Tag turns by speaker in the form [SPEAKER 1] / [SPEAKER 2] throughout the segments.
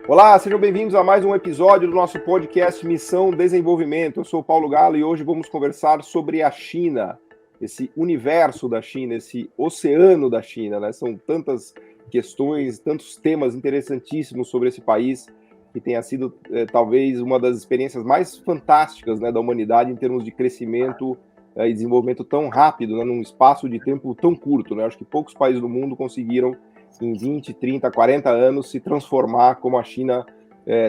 [SPEAKER 1] Olá, sejam bem-vindos a mais um episódio do nosso podcast Missão Desenvolvimento. Eu sou o Paulo Galo e hoje vamos conversar sobre a China, esse universo da China, esse oceano da China, né? São tantas questões, tantos temas interessantíssimos sobre esse país que tenha sido talvez uma das experiências mais fantásticas, né, da humanidade em termos de crescimento e desenvolvimento tão rápido, né, num espaço de tempo tão curto, né? Acho que poucos países do mundo conseguiram em 20, 30, 40 anos se transformar como a China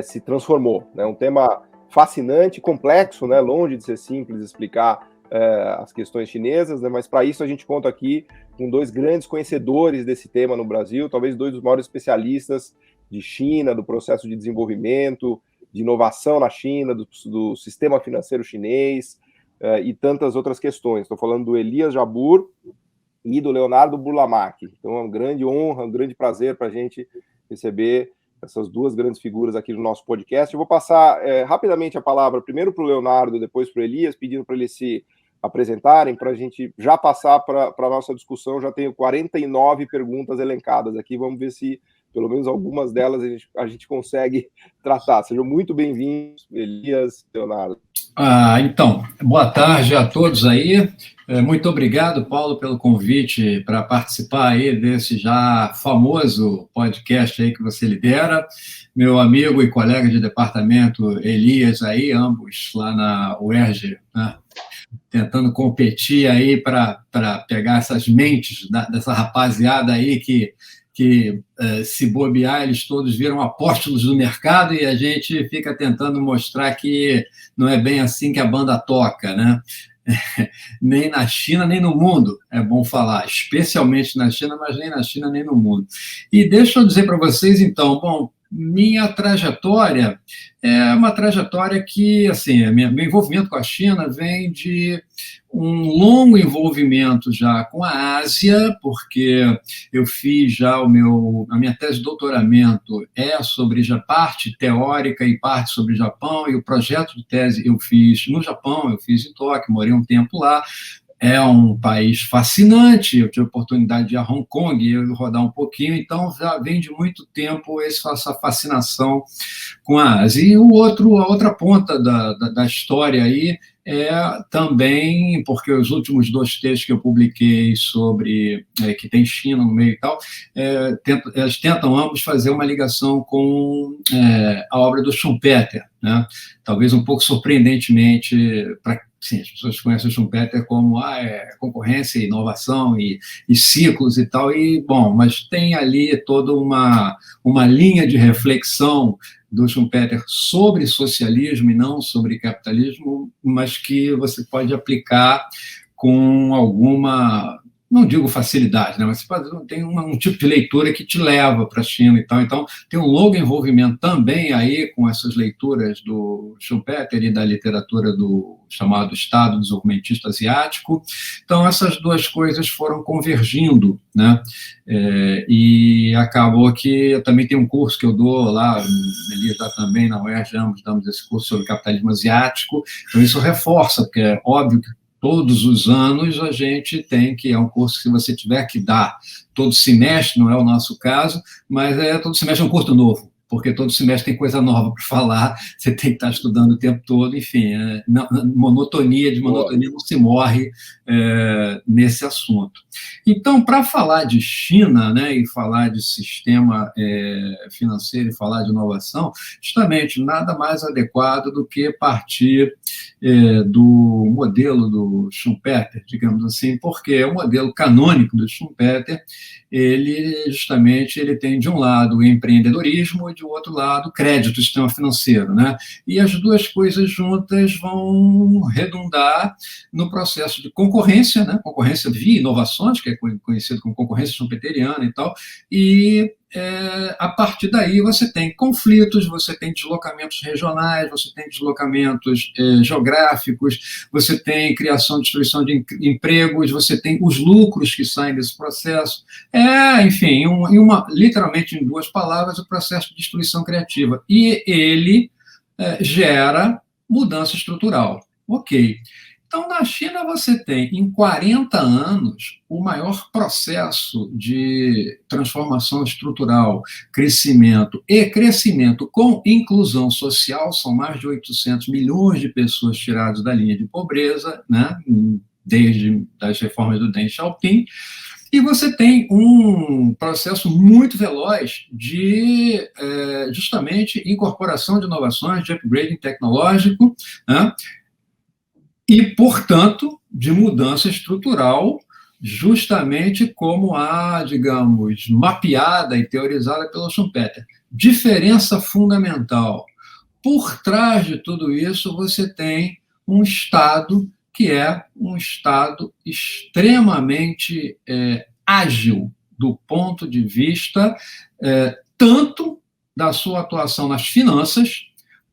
[SPEAKER 1] se transformou. É, né? Um tema fascinante, complexo, né? Longe de ser simples explicar as questões chinesas, né? Mas para isso a gente conta aqui com dois grandes conhecedores desse tema no Brasil, talvez dois dos maiores especialistas de China, do processo de desenvolvimento, de inovação na China, do sistema financeiro chinês e tantas outras questões. Estou falando do Elias Jabbour e do Leonardo Burlamaque. Então é uma grande honra, um grande prazer para a gente receber essas duas grandes figuras aqui no nosso podcast. Eu vou passar rapidamente a palavra primeiro para o Leonardo, depois para o Elias, pedindo para eles se apresentarem, para a gente já passar para a nossa discussão. Já tenho 49 perguntas elencadas aqui, vamos ver se pelo menos algumas delas a gente consegue tratar. Sejam muito bem-vindos, Elias, Leonardo.
[SPEAKER 2] Então, boa tarde a todos aí. Muito obrigado, Paulo, pelo convite para participar aí desse já famoso podcast aí que você lidera. Meu amigo e colega de departamento, Elias, aí, ambos lá na UERJ, né? Tentando competir aí para pegar essas mentes dessa rapaziada aí que se bobear, eles todos viram apóstolos do mercado e a gente fica tentando mostrar que não é bem assim que a banda toca, né? Nem na China, nem no mundo, é bom falar, especialmente na China, mas nem na China, nem no mundo. E deixa eu dizer para vocês, então, bom, minha trajetória é uma trajetória que, assim, meu envolvimento com a China vem de um longo envolvimento já com a Ásia, porque eu fiz já a minha tese de doutoramento sobre parte teórica e parte sobre Japão, e o projeto de tese eu fiz no Japão, eu fiz em Tóquio, morei um tempo lá. É um país fascinante, eu tive a oportunidade de ir a Hong Kong e rodar um pouquinho, então já vem de muito tempo essa fascinação com a Ásia. E a outra ponta da história aí é também, porque os últimos dois textos que eu publiquei sobre, que tem China no meio e tal, eles tentam ambos fazer uma ligação com a obra do Schumpeter, né? Talvez um pouco surpreendentemente sim, as pessoas conhecem o Schumpeter como concorrência, inovação e ciclos e tal, bom, mas tem ali toda uma linha de reflexão do Schumpeter sobre socialismo e não sobre capitalismo, mas que você pode aplicar com alguma, não digo facilidade, né, mas tem um tipo de leitura que te leva para a China e tal. Então, tem um longo envolvimento também aí com essas leituras do Schumpeter e da literatura do chamado Estado Desenvolvimentista Asiático. Então, essas duas coisas foram convergindo, né? E acabou que eu também tenho um curso que eu dou lá, ele dá também na UERJ, ambos damos esse curso sobre capitalismo asiático. Então, isso reforça, porque é óbvio que todos os anos a gente tem que, é um curso que você tiver que dar todo semestre, não é o nosso caso, mas todo semestre é um curso novo, porque todo semestre tem coisa nova para falar, você tem que estar estudando o tempo todo, enfim, monotonia não se morre nesse assunto. Então, para falar de China, né, e falar de sistema financeiro e falar de inovação, justamente nada mais adequado do que partir do modelo do Schumpeter, digamos assim, porque o modelo canônico do Schumpeter, ele tem de um lado o empreendedorismo e de outro lado o crédito, o sistema financeiro, né? E as duas coisas juntas vão redundar no processo de concorrência, né? Concorrência via inovações, que é conhecido como concorrência schumpeteriana e tal, e a partir daí você tem conflitos, você tem deslocamentos regionais, você tem deslocamentos geográficos, você tem criação e destruição de empregos, você tem os lucros que saem desse processo. Enfim, literalmente em duas palavras, o processo de destruição criativa. E ele gera mudança estrutural. Ok. Então, na China, você tem, em 40 anos, o maior processo de transformação estrutural, crescimento com inclusão social. São mais de 800 milhões de pessoas tiradas da linha de pobreza, né, desde as reformas do Deng Xiaoping. E você tem um processo muito veloz de, justamente, incorporação de inovações, de upgrading tecnológico, né? E, portanto, de mudança estrutural, justamente como a, digamos, mapeada e teorizada pelo Schumpeter. Diferença fundamental. Por trás de tudo isso, você tem um Estado que é um Estado extremamente ágil do ponto de vista tanto da sua atuação nas finanças,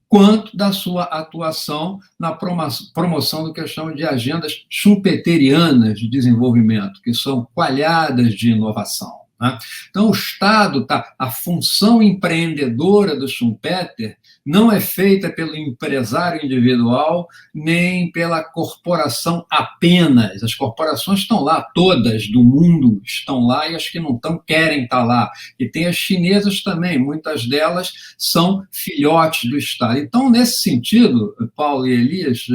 [SPEAKER 2] quanto da sua atuação na promoção do que eu chamo de agendas schumpeterianas de desenvolvimento, que são coalhadas de inovação, né? Então, o Estado, a função empreendedora do Schumpeter não é feita pelo empresário individual, nem pela corporação apenas. As corporações estão lá, todas do mundo estão lá, e as que não estão querem estar lá. E tem as chinesas também, muitas delas são filhotes do Estado. Então, nesse sentido, Paulo e Elias,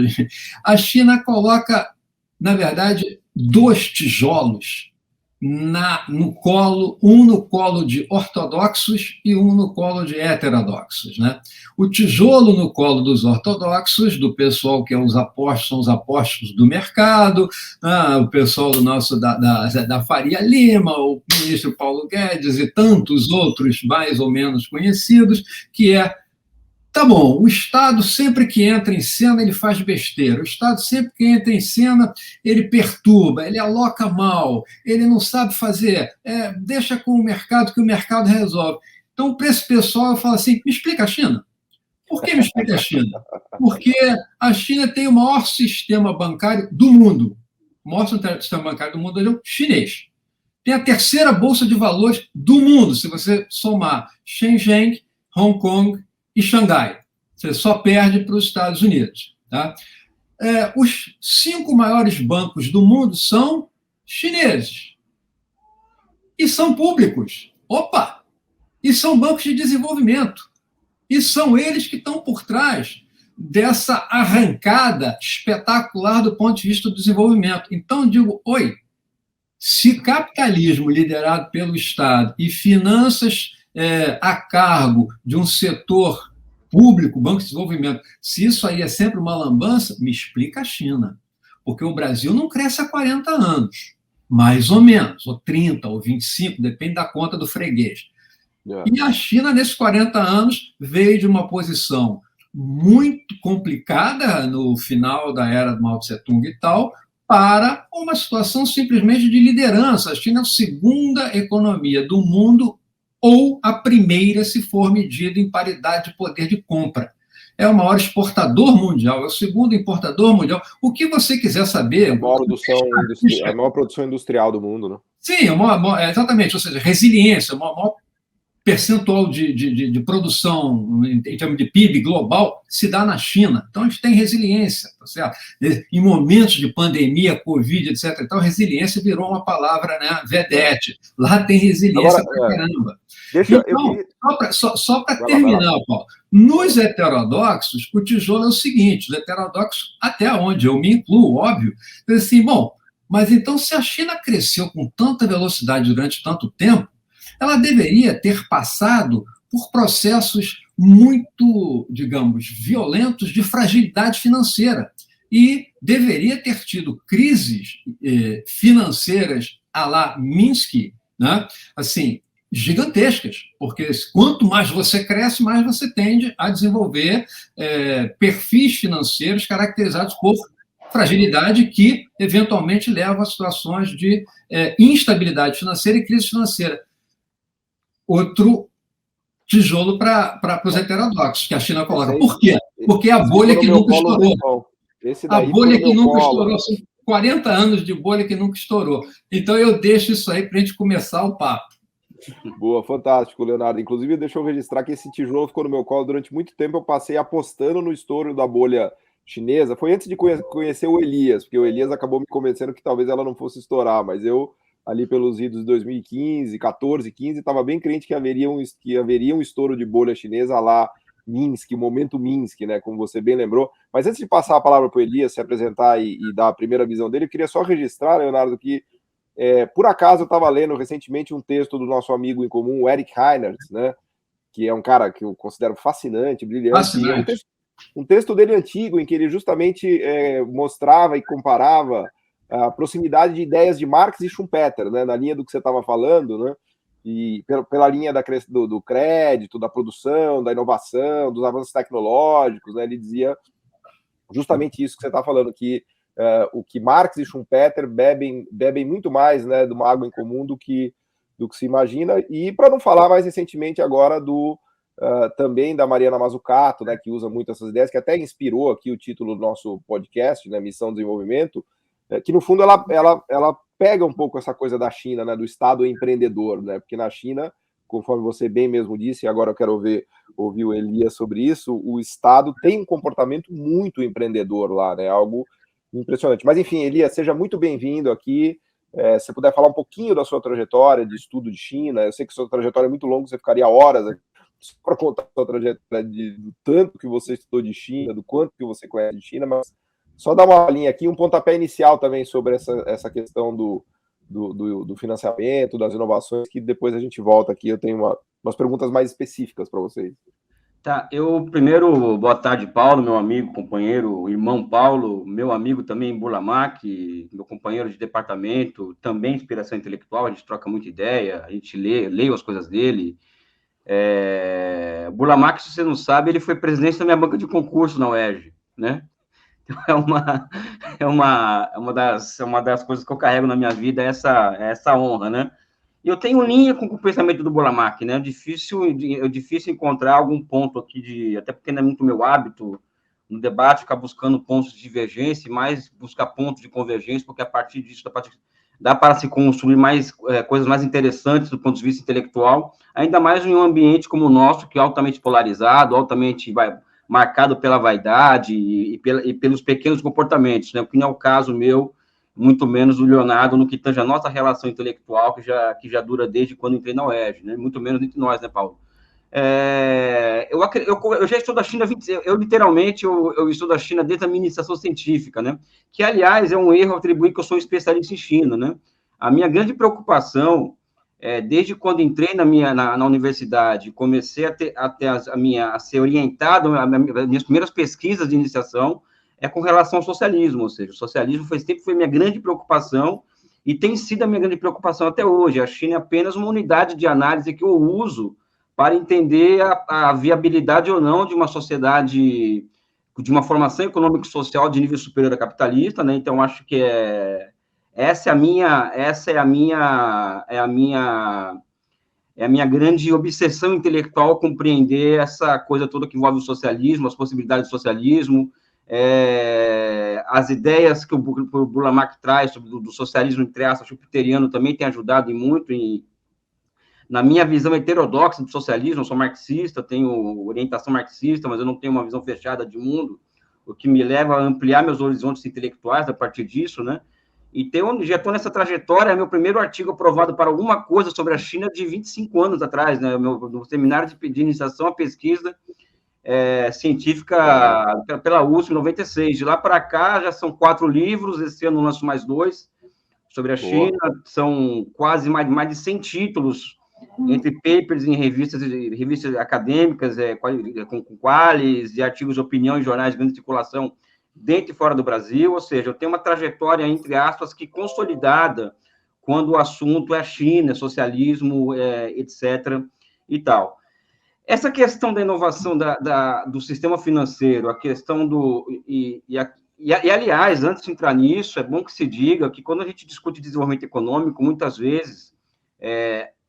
[SPEAKER 2] a China coloca, na verdade, 2 tijolos no colo, um no colo de ortodoxos e um no colo de heterodoxos, né? O tijolo no colo dos ortodoxos, do pessoal que é os apóstolos, são os apóstolos do mercado, o pessoal do nosso da Faria Lima, o ministro Paulo Guedes e tantos outros mais ou menos conhecidos, que tá bom, o Estado sempre que entra em cena, ele faz besteira. O Estado sempre que entra em cena, ele perturba, ele aloca mal, ele não sabe fazer, deixa com o mercado que o mercado resolve. Então, para esse pessoal, eu falo assim, me explica a China. Por que me explica a China? Porque a China tem o maior sistema bancário do mundo. O maior sistema bancário do mundo é o chinês. Tem a terceira bolsa de valores do mundo, se você somar Shenzhen, Hong Kong e Xangai. Você só perde para os Estados Unidos. Tá? Os 5 maiores bancos do mundo são chineses. E são públicos. Opa! E são bancos de desenvolvimento. E são eles que estão por trás dessa arrancada espetacular do ponto de vista do desenvolvimento. Então, digo, se capitalismo liderado pelo Estado e finanças a cargo de um setor público, Banco de Desenvolvimento, se isso aí é sempre uma lambança, me explica a China. Porque o Brasil não cresce há 40 anos, mais ou menos, ou 30, ou 25, depende da conta do freguês. E a China, nesses 40 anos, veio de uma posição muito complicada no final da era do Mao Tse-tung e tal, para uma situação simplesmente de liderança. A China é a segunda economia do mundo, ou a primeira, se for medida em paridade de poder de compra. É o maior exportador mundial, é o segundo importador mundial. O que você quiser saber...
[SPEAKER 1] A maior produção industrial do mundo, né?
[SPEAKER 2] Sim, exatamente, ou seja, resiliência, o maior percentual de produção em termos de PIB global se dá na China. Então, a gente tem resiliência, tá certo? Em momentos de pandemia, Covid, etc. Então, resiliência virou uma palavra, né, vedete. Lá tem resiliência pra caramba. Só para terminar, Paulo, nos heterodoxos, o tijolo é o seguinte, os heterodoxos, até onde eu me incluo, óbvio, assim, mas então se a China cresceu com tanta velocidade durante tanto tempo, ela deveria ter passado por processos muito, digamos, violentos de fragilidade financeira e deveria ter tido crises financeiras à la Minsky, né? Assim, gigantescas, porque quanto mais você cresce, mais você tende a desenvolver perfis financeiros caracterizados por fragilidade que, eventualmente, leva a situações de instabilidade financeira e crise financeira. Outro tijolo para os heterodoxos, que a China coloca. Por quê? Porque a bolha que nunca estourou. A bolha que nunca estourou. São 40 anos de bolha que nunca estourou. Então, eu deixo isso aí para a gente começar o papo.
[SPEAKER 1] Boa, fantástico, Leonardo. Inclusive, deixa eu registrar que esse tijolo ficou no meu colo durante muito tempo. Eu passei apostando no estouro da bolha chinesa, foi antes de conhecer o Elias, porque o Elias acabou me convencendo que talvez ela não fosse estourar, mas eu, ali pelos idos de 2015, 14, 15, estava bem crente que haveria um estouro de bolha chinesa lá, Minsk, o momento Minsk, né, como você bem lembrou. Mas antes de passar a palavra para o Elias se apresentar e dar a primeira visão dele, eu queria só registrar, Leonardo, que por acaso eu estava lendo recentemente um texto do nosso amigo em comum, o Eric Reiners, né, que é um cara que eu considero fascinante, brilhante.
[SPEAKER 2] Fascinante.
[SPEAKER 1] Um texto dele antigo, em que ele justamente mostrava e comparava a proximidade de ideias de Marx e Schumpeter, né, na linha do que você estava falando, né, e pela linha do crédito, da produção, da inovação, dos avanços tecnológicos, né, ele dizia justamente isso que você está falando, que o que Marx e Schumpeter bebem muito mais, né, de uma água em comum do que se imagina, e para não falar mais recentemente agora também da Mariana Mazzucato, né, que usa muito essas ideias, que até inspirou aqui o título do nosso podcast, né, Missão Desenvolvimento, que no fundo ela pega um pouco essa coisa da China, né, do Estado empreendedor, né, porque na China, conforme você bem mesmo disse, e agora eu quero ouvir o Elias sobre isso, o Estado tem um comportamento muito empreendedor lá, né, algo impressionante. Mas enfim, Elias, seja muito bem-vindo aqui. Se puder falar um pouquinho da sua trajetória de estudo de China, eu sei que sua trajetória é muito longa, você ficaria horas aqui para contar a sua trajetória do tanto que você estudou de China, do quanto que você conhece de China, mas só dar uma linha aqui, um pontapé inicial também sobre essa questão do financiamento, das inovações, que depois a gente volta aqui, eu tenho umas perguntas mais específicas para vocês.
[SPEAKER 3] Tá, eu primeiro, boa tarde, Paulo, meu amigo, companheiro, irmão Paulo, meu amigo também, Burlamac, meu companheiro de departamento, também inspiração intelectual, a gente troca muita ideia, a gente lê as coisas dele. Burlamac, se você não sabe, ele foi presidente da minha banca de concurso na UERJ, né? Então, é uma das coisas que eu carrego na minha vida, essa honra, né? E eu tenho linha com o pensamento do Burlamac, né? É difícil encontrar algum ponto aqui até porque não é muito meu hábito no debate ficar buscando pontos de divergência, mais buscar pontos de convergência, porque a partir disso dá para se construir coisas mais interessantes do ponto de vista intelectual, ainda mais em um ambiente como o nosso, que é altamente polarizado, altamente marcado pela vaidade e pelos pequenos comportamentos, né? O que não é o caso meu, muito menos o Leonardo, no que tange a nossa relação intelectual, que já dura desde quando entrei na UERJ, né? Muito menos entre nós, né, Paulo? Eu já estudo a China, literalmente estudo a China desde a administração científica, né? Que, aliás, é um erro atribuir que eu sou especialista em China, né? A minha grande preocupação, desde quando entrei na universidade, comecei a ser orientado, as minhas primeiras pesquisas de iniciação, com relação ao socialismo, ou seja, o socialismo sempre foi minha grande preocupação e tem sido a minha grande preocupação até hoje. A China é apenas uma unidade de análise que eu uso para entender a viabilidade ou não de uma sociedade, de uma formação econômico-social de nível superior à capitalista, né? Então, acho que essa é a minha grande obsessão intelectual, compreender essa coisa toda que envolve o socialismo, as possibilidades do socialismo, as ideias que o Burlamac traz sobre do socialismo, entre aspas, jupiteriano, também tem ajudado muito na minha visão heterodoxa do socialismo. Eu sou marxista, tenho orientação marxista, mas eu não tenho uma visão fechada de mundo, o que me leva a ampliar meus horizontes intelectuais a partir disso, né? Então, já estou nessa trajetória. Meu primeiro artigo aprovado para alguma coisa sobre a China de 25 anos atrás, né? No seminário de iniciação à pesquisa científica pela USP, em 96. De lá para cá, já são 4 livros, esse ano lanço mais 2 sobre a China, são quase mais de 100 títulos, entre papers em revistas acadêmicas, com qualis, de artigos de opinião em jornais de grande circulação, dentro e fora do Brasil. Ou seja, eu tenho uma trajetória, entre aspas, que consolidada quando o assunto é a China, socialismo, etc. e tal. Essa questão da inovação do sistema financeiro, a questão aliás, antes de entrar nisso, é bom que se diga que quando a gente discute desenvolvimento econômico, muitas vezes,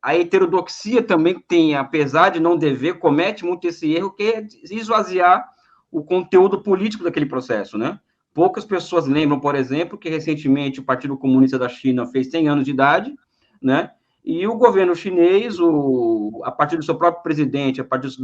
[SPEAKER 3] a heterodoxia também tem, apesar de não dever, comete muito esse erro, que é esvaziar o conteúdo político daquele processo, né? Poucas pessoas lembram, por exemplo, que recentemente o Partido Comunista da China fez 100 anos de idade, né? E o governo chinês, a partir do seu próprio presidente, a partir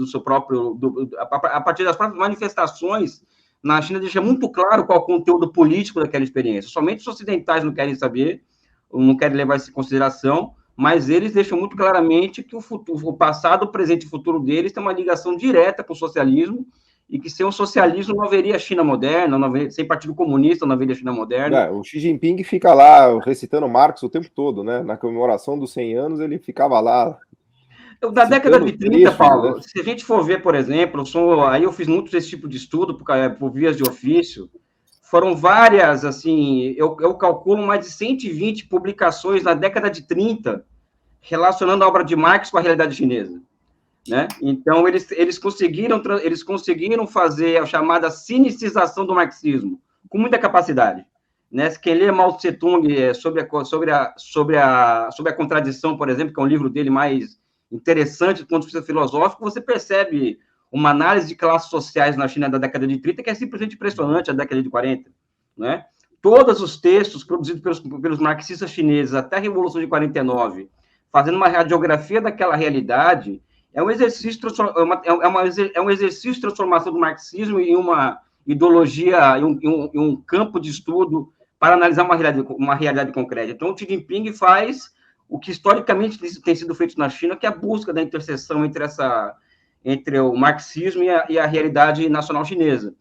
[SPEAKER 3] das próprias manifestações na China deixa muito claro qual é o conteúdo político daquela experiência. Somente os ocidentais não querem saber, não querem levar isso em consideração, mas eles deixam muito claramente que o passado, o presente e o futuro deles tem uma ligação direta com o socialismo, e que sem o socialismo não haveria China moderna, sem Partido Comunista não haveria China moderna.
[SPEAKER 1] O Xi Jinping fica lá recitando Marx o tempo todo, né? Na comemoração dos 100 anos, ele ficava lá.
[SPEAKER 3] Da década de 30, Paulo, né? Se a gente for ver, por exemplo, aí eu fiz muito desse tipo de estudo, por vias de ofício, foram várias, assim, eu calculo mais de 120 publicações na década de 30, relacionando a obra de Marx com a realidade chinesa, né? Então, eles conseguiram fazer a chamada sinicização do marxismo, com muita capacidade, né? Quem lê Mao Tse-tung sobre a contradição, por exemplo, que é um livro dele mais interessante do ponto de vista filosófico, você percebe uma análise de classes sociais na China da década de 30 que é simplesmente impressionante, a década de 40, né? Todos os textos produzidos pelos marxistas chineses até a Revolução de 49, fazendo uma radiografia daquela realidade, é um exercício de transformação do marxismo em uma ideologia, em um campo de estudo para analisar uma realidade concreta. Então, o Xi Jinping faz o que historicamente tem sido feito na China, que é a busca da interseção entre o marxismo e a realidade nacional chinesa.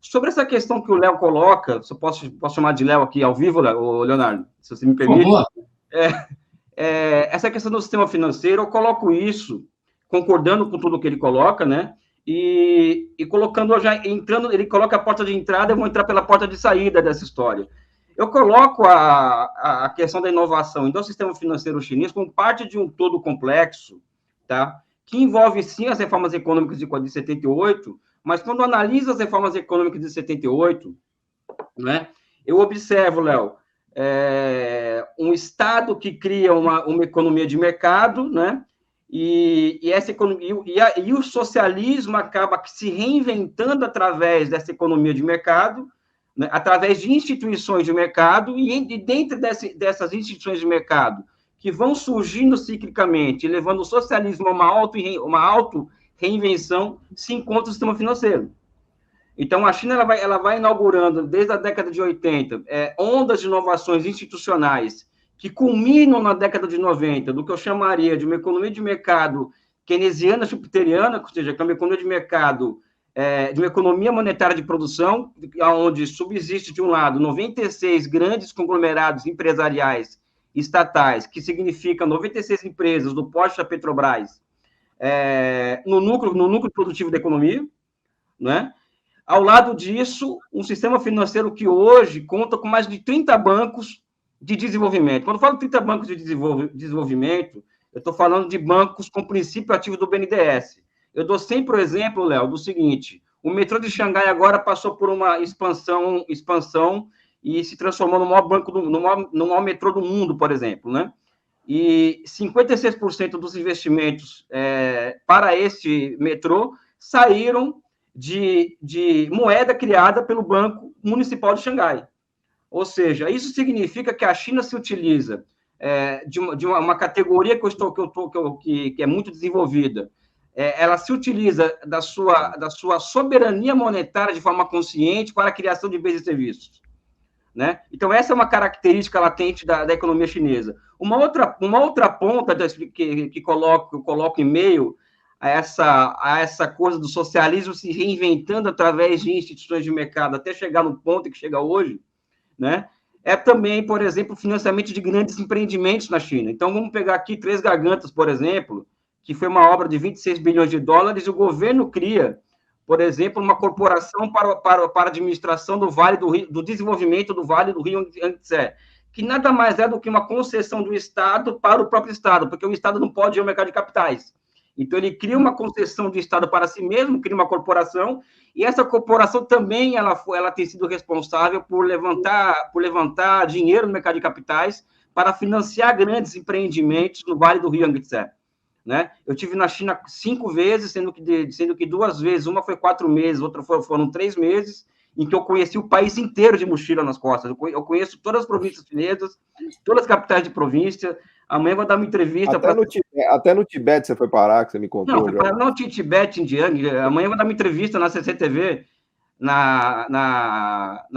[SPEAKER 3] Sobre essa questão que o Léo coloca, se eu posso chamar de Léo aqui ao vivo, Leonardo, se você me permite. Por favor. Essa questão do sistema financeiro, eu coloco isso, concordando com tudo que ele coloca, né? E colocando, ele coloca a porta de entrada, eu vou entrar pela porta de saída dessa história. Eu coloco a questão da inovação e do sistema financeiro chinês como parte de um todo complexo, tá? Que envolve, sim, as reformas econômicas de 78, mas quando analisa as reformas econômicas de 78, né, eu observo, Léo, um Estado que cria uma economia de mercado, né, e essa economia, e o socialismo acaba se reinventando através dessa economia de mercado, né, através de instituições de mercado, e dentro dessas instituições de mercado, que vão surgindo ciclicamente, levando o socialismo a uma auto-reinvenção, se encontra o sistema financeiro. Então, a China ela vai inaugurando, desde a década de 80, ondas de inovações institucionais que culminam na década de 90, do que eu chamaria de uma economia de mercado keynesiana jupiteriana, ou seja, que é uma economia de mercado, de uma economia monetária de produção, onde subsiste, de um lado, 96 grandes conglomerados empresariais estatais, que significa 96 empresas do porte da Petrobras, no núcleo produtivo da economia, né? Ao lado disso, um sistema financeiro que hoje conta com mais de 30 bancos de desenvolvimento. Quando eu falo 30 bancos de desenvolvimento, eu estou falando de bancos com princípio ativo do BNDES. Eu dou sempre o exemplo, Léo, do seguinte: o metrô de Xangai agora passou por uma expansão e se transformou no maior banco, no maior metrô do mundo, por exemplo, né? E 56% dos investimentos para este metrô saíram de moeda criada pelo Banco Municipal de Xangai. Ou seja, isso significa que a China se utiliza de uma categoria que é muito desenvolvida. Ela se utiliza da sua soberania monetária de forma consciente para a criação de bens e serviços, né? Então, essa é uma característica latente da economia chinesa. Uma outra ponta que eu coloco em meio a essa coisa do socialismo se reinventando através de instituições de mercado até chegar no ponto que chega hoje, né? É também, por exemplo, o financiamento de grandes empreendimentos na China. Então, vamos pegar aqui Três Gargantas, por exemplo, que foi uma obra de 26 bilhões de dólares, e o governo cria, por exemplo, uma corporação para a administração do desenvolvimento do Vale do Rio Yangtze, que nada mais é do que uma concessão do Estado para o próprio Estado, porque o Estado não pode ir ao mercado de capitais. Então, ele cria uma concessão do Estado para si mesmo, cria uma corporação, e essa corporação também ela tem sido responsável por levantar dinheiro no mercado de capitais para financiar grandes empreendimentos no Vale do Rio Yangtze, né? Eu tive na China 5 vezes, sendo que 2 vezes, uma foi 4 meses, outra foram 3 meses, em que eu conheci o país inteiro de mochila nas costas. Eu conheço todas as províncias chinesas, todas as capitais de província. Amanhã vou dar uma entrevista.
[SPEAKER 1] Até no Tibete você foi parar, que você me contou.
[SPEAKER 3] Não, Tibete, em Jiang. Amanhã vou dar uma entrevista na CCTV. na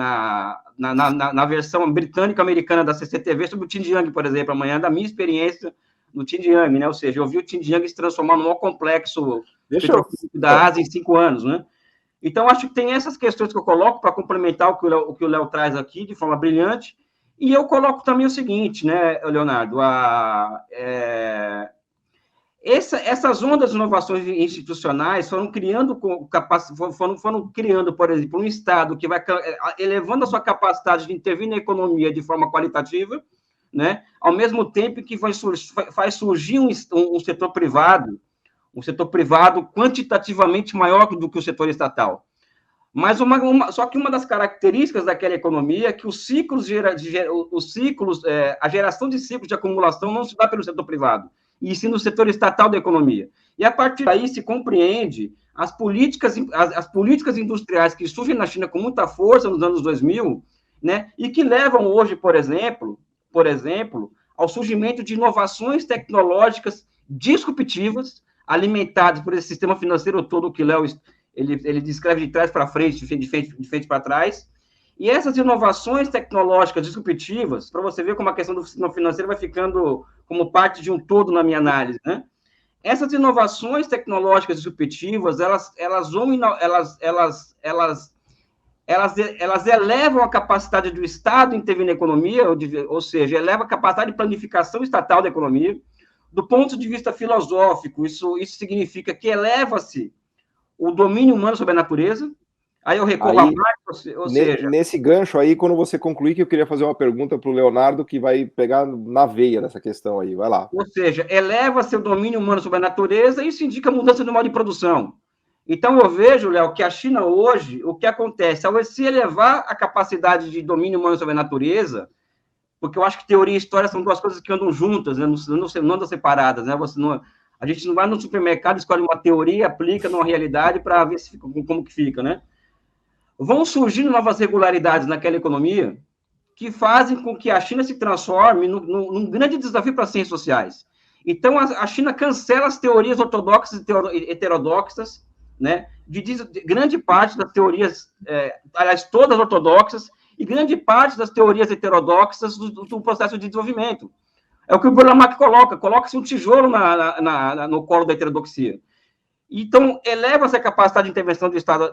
[SPEAKER 3] versão britânica-americana da CCTV sobre o Xinjiang, por exemplo, amanhã, da minha experiência no Xinjiang, né? Ou seja, eu vi o Xinjiang se transformar no maior complexo da Ásia em 5 anos, né? Então, acho que tem essas questões que eu coloco para complementar o que o Léo traz aqui de forma brilhante, e eu coloco também o seguinte, né, Leonardo, essas ondas de inovações institucionais foram criando, por exemplo, um Estado que vai elevando a sua capacidade de intervir na economia de forma qualitativa, né, ao mesmo tempo que faz surgir um setor privado quantitativamente maior do que o setor estatal. Mas só que uma das características daquela economia é que a geração de ciclos de acumulação não se dá pelo setor privado, e sim no setor estatal da economia. E a partir daí se compreende as políticas industriais que surgem na China com muita força nos anos 2000, né, e que levam hoje, por exemplo, ao surgimento de inovações tecnológicas disruptivas, alimentadas por esse sistema financeiro todo que Léo ele descreve de trás para frente, de frente para trás. E essas inovações tecnológicas disruptivas, para você ver como a questão do sistema financeiro vai ficando como parte de um todo na minha análise, né? Essas inovações tecnológicas disruptivas, elas elevam a capacidade do Estado intervir na economia, ou seja, eleva a capacidade de planificação estatal da economia. Do ponto de vista filosófico, isso significa que eleva-se o domínio humano sobre a natureza. Aí eu recorro a Marx, ou seja...
[SPEAKER 1] Nesse gancho aí, quando você concluir, que eu queria fazer uma pergunta para o Leonardo, que vai pegar na veia dessa questão aí, vai lá.
[SPEAKER 3] Ou seja, eleva-se o domínio humano sobre a natureza e isso indica mudança no modo de produção. Então, eu vejo, Léo, que a China hoje, o que acontece, ao se elevar a capacidade de domínio humano sobre a natureza, porque eu acho que teoria e história são duas coisas que andam juntas, né? não andam separadas, né? A gente não vai no supermercado, escolhe uma teoria, aplica numa realidade para ver como que fica, né? Vão surgindo novas regularidades naquela economia que fazem com que a China se transforme num grande desafio para as ciências sociais. Então, a China cancela as teorias ortodoxas e heterodoxas, né, de grande parte das teorias, aliás, todas ortodoxas, e grande parte das teorias heterodoxas do processo de desenvolvimento. É o que o Burlamac coloca-se um tijolo no colo da heterodoxia. Então, eleva-se a capacidade de intervenção do Estado,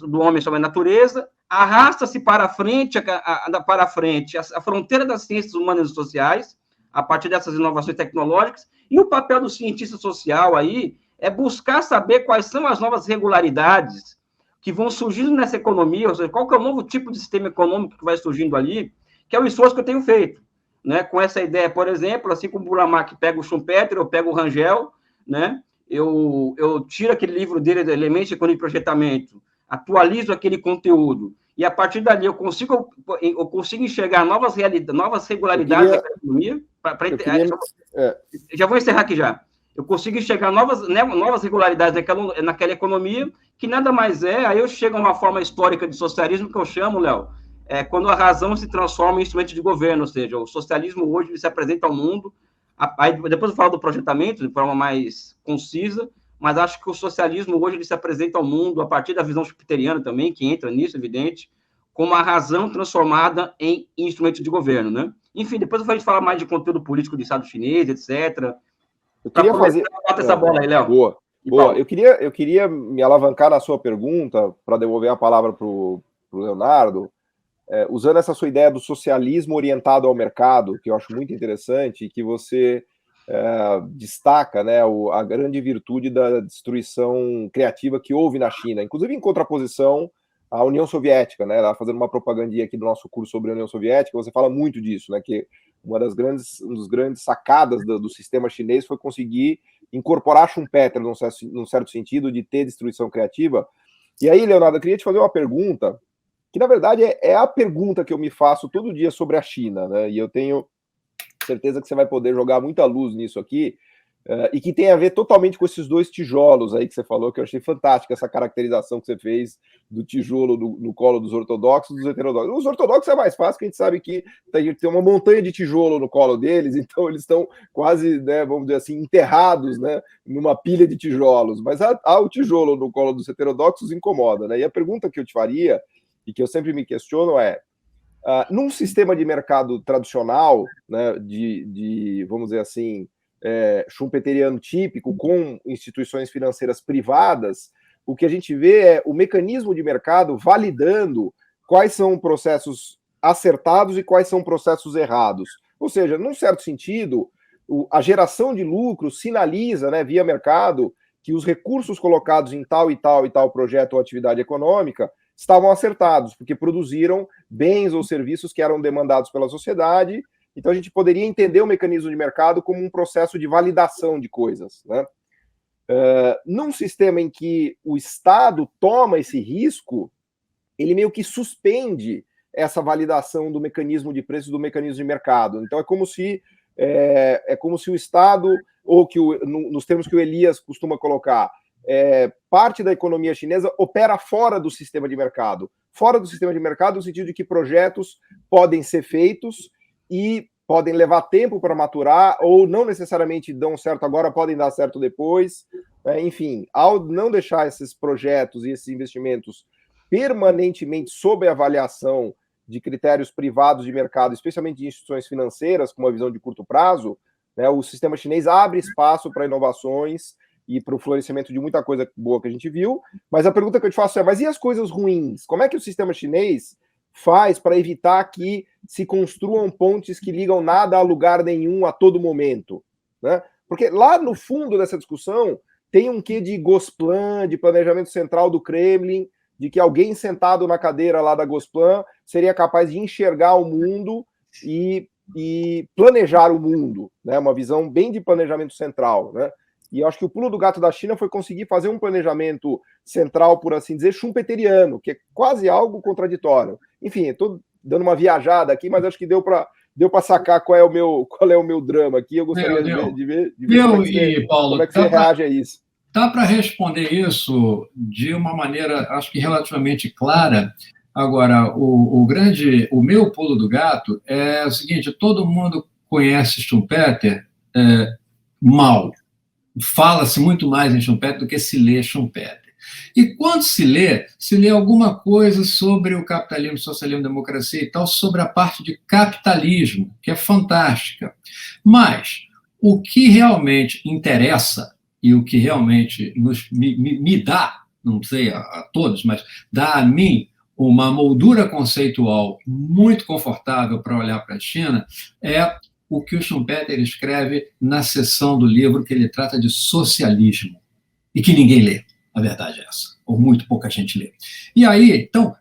[SPEAKER 3] do homem sobre a natureza, arrasta-se para frente a fronteira das ciências humanas e sociais, a partir dessas inovações tecnológicas, e o papel do cientista social aí é buscar saber quais são as novas regularidades que vão surgindo nessa economia, ou seja, qual que é o novo tipo de sistema econômico que vai surgindo ali, que é o esforço que eu tenho feito, né? Com essa ideia, por exemplo, assim como o Burlamac pega o Schumpeter, eu pego o Rangel, né? Eu tiro aquele livro dele, Elementos de Economia e Projetamento, atualizo aquele conteúdo, e a partir dali eu consigo enxergar novas regularidades da economia. Já vou encerrar aqui já. Eu consigo enxergar novas regularidades naquela economia, que nada mais aí eu chego a uma forma histórica de socialismo que eu chamo, Léo, quando a razão se transforma em instrumento de governo, ou seja, o socialismo hoje ele se apresenta ao mundo. Aí, depois eu falo do projetamento de forma mais concisa, mas acho que o socialismo hoje ele se apresenta ao mundo a partir da visão schumpeteriana também, que entra nisso, evidente, como a razão transformada em instrumento de governo, né? Enfim, depois a gente fala mais de conteúdo político do Estado chinês, etc.
[SPEAKER 1] Eu queria fazer...
[SPEAKER 3] Bota essa bola aí, Léo.
[SPEAKER 1] Boa. Eu queria me alavancar na sua pergunta, para devolver a palavra para o Leonardo, usando essa sua ideia do socialismo orientado ao mercado, que eu acho muito interessante, e que você destaca, né, a grande virtude da destruição criativa que houve na China, inclusive em contraposição à União Soviética, né, fazendo uma propagandinha aqui do nosso curso sobre a União Soviética, você fala muito disso, né, que uma das grandes sacadas do sistema chinês foi conseguir incorporar Schumpeter num certo sentido de ter destruição criativa. E aí, Leonardo, eu queria te fazer uma pergunta, que na verdade é a pergunta que eu me faço todo dia sobre a China, né? E eu tenho certeza que você vai poder jogar muita luz nisso aqui, e que tem a ver totalmente com esses dois tijolos aí que você falou, que eu achei fantástica essa caracterização que você fez do tijolo no colo dos ortodoxos e dos heterodoxos. Os ortodoxos é mais fácil, porque a gente sabe que tem uma montanha de tijolo no colo deles, então eles estão quase, né, vamos dizer assim, enterrados, né, numa pilha de tijolos. Mas o tijolo no colo dos heterodoxos incomoda, né? E a pergunta que eu te faria, e que eu sempre me questiono é, num sistema de mercado tradicional, né, vamos dizer assim, schumpeteriano típico, com instituições financeiras privadas, o que a gente vê é o mecanismo de mercado validando quais são processos acertados e quais são processos errados. Ou seja, num certo sentido, a geração de lucro sinaliza, né, via mercado, que os recursos colocados em tal e tal e tal projeto ou atividade econômica estavam acertados, porque produziram bens ou serviços que eram demandados pela sociedade. Então, a gente poderia entender o mecanismo de mercado como um processo de validação de coisas, né? Num sistema em que o Estado toma esse risco, ele meio que suspende essa validação do mecanismo de preço, do mecanismo de mercado. Então, é como se o Estado, ou que nos termos que o Elias costuma colocar, parte da economia chinesa opera fora do sistema de mercado. Fora do sistema de mercado, no sentido de que projetos podem ser feitos e podem levar tempo para maturar, ou não necessariamente dão certo agora, podem dar certo depois. Enfim, ao não deixar esses projetos e esses investimentos permanentemente sob a avaliação de critérios privados de mercado, especialmente de instituições financeiras, com uma visão de curto prazo, né, o sistema chinês abre espaço para inovações e para o florescimento de muita coisa boa que a gente viu. Mas a pergunta que eu te faço é, mas e as coisas ruins? Como é que o sistema chinês faz para evitar que se construam pontes que ligam nada a lugar nenhum a todo momento, né? Porque lá no fundo dessa discussão tem um quê de Gosplan, de planejamento central do Kremlin, de que alguém sentado na cadeira lá da Gosplan seria capaz de enxergar o mundo e planejar o mundo, né? Uma visão bem de planejamento central, né? E eu acho que o pulo do gato da China foi conseguir fazer um planejamento central, por assim dizer, schumpeteriano, que é quase algo contraditório. Enfim, estou dando uma viajada aqui, mas acho que deu para sacar qual é o meu drama aqui. Eu gostaria de ver como é que você reage a isso.
[SPEAKER 2] Dá para responder isso de uma maneira, acho que relativamente clara. Agora, o meu pulo do gato é o seguinte: todo mundo conhece Schumpeter mal. Fala-se muito mais em Schumpeter do que se lê Schumpeter. E quando se lê alguma coisa sobre o capitalismo, socialismo, democracia e tal, sobre a parte de capitalismo, que é fantástica. Mas o que realmente interessa e o que realmente me dá, não sei a todos, mas dá a mim uma moldura conceitual muito confortável para olhar para a China, é o que o Schumpeter escreve na seção do livro que ele trata de socialismo, e que ninguém lê, a verdade é essa, ou muito pouca gente lê. E aí, então,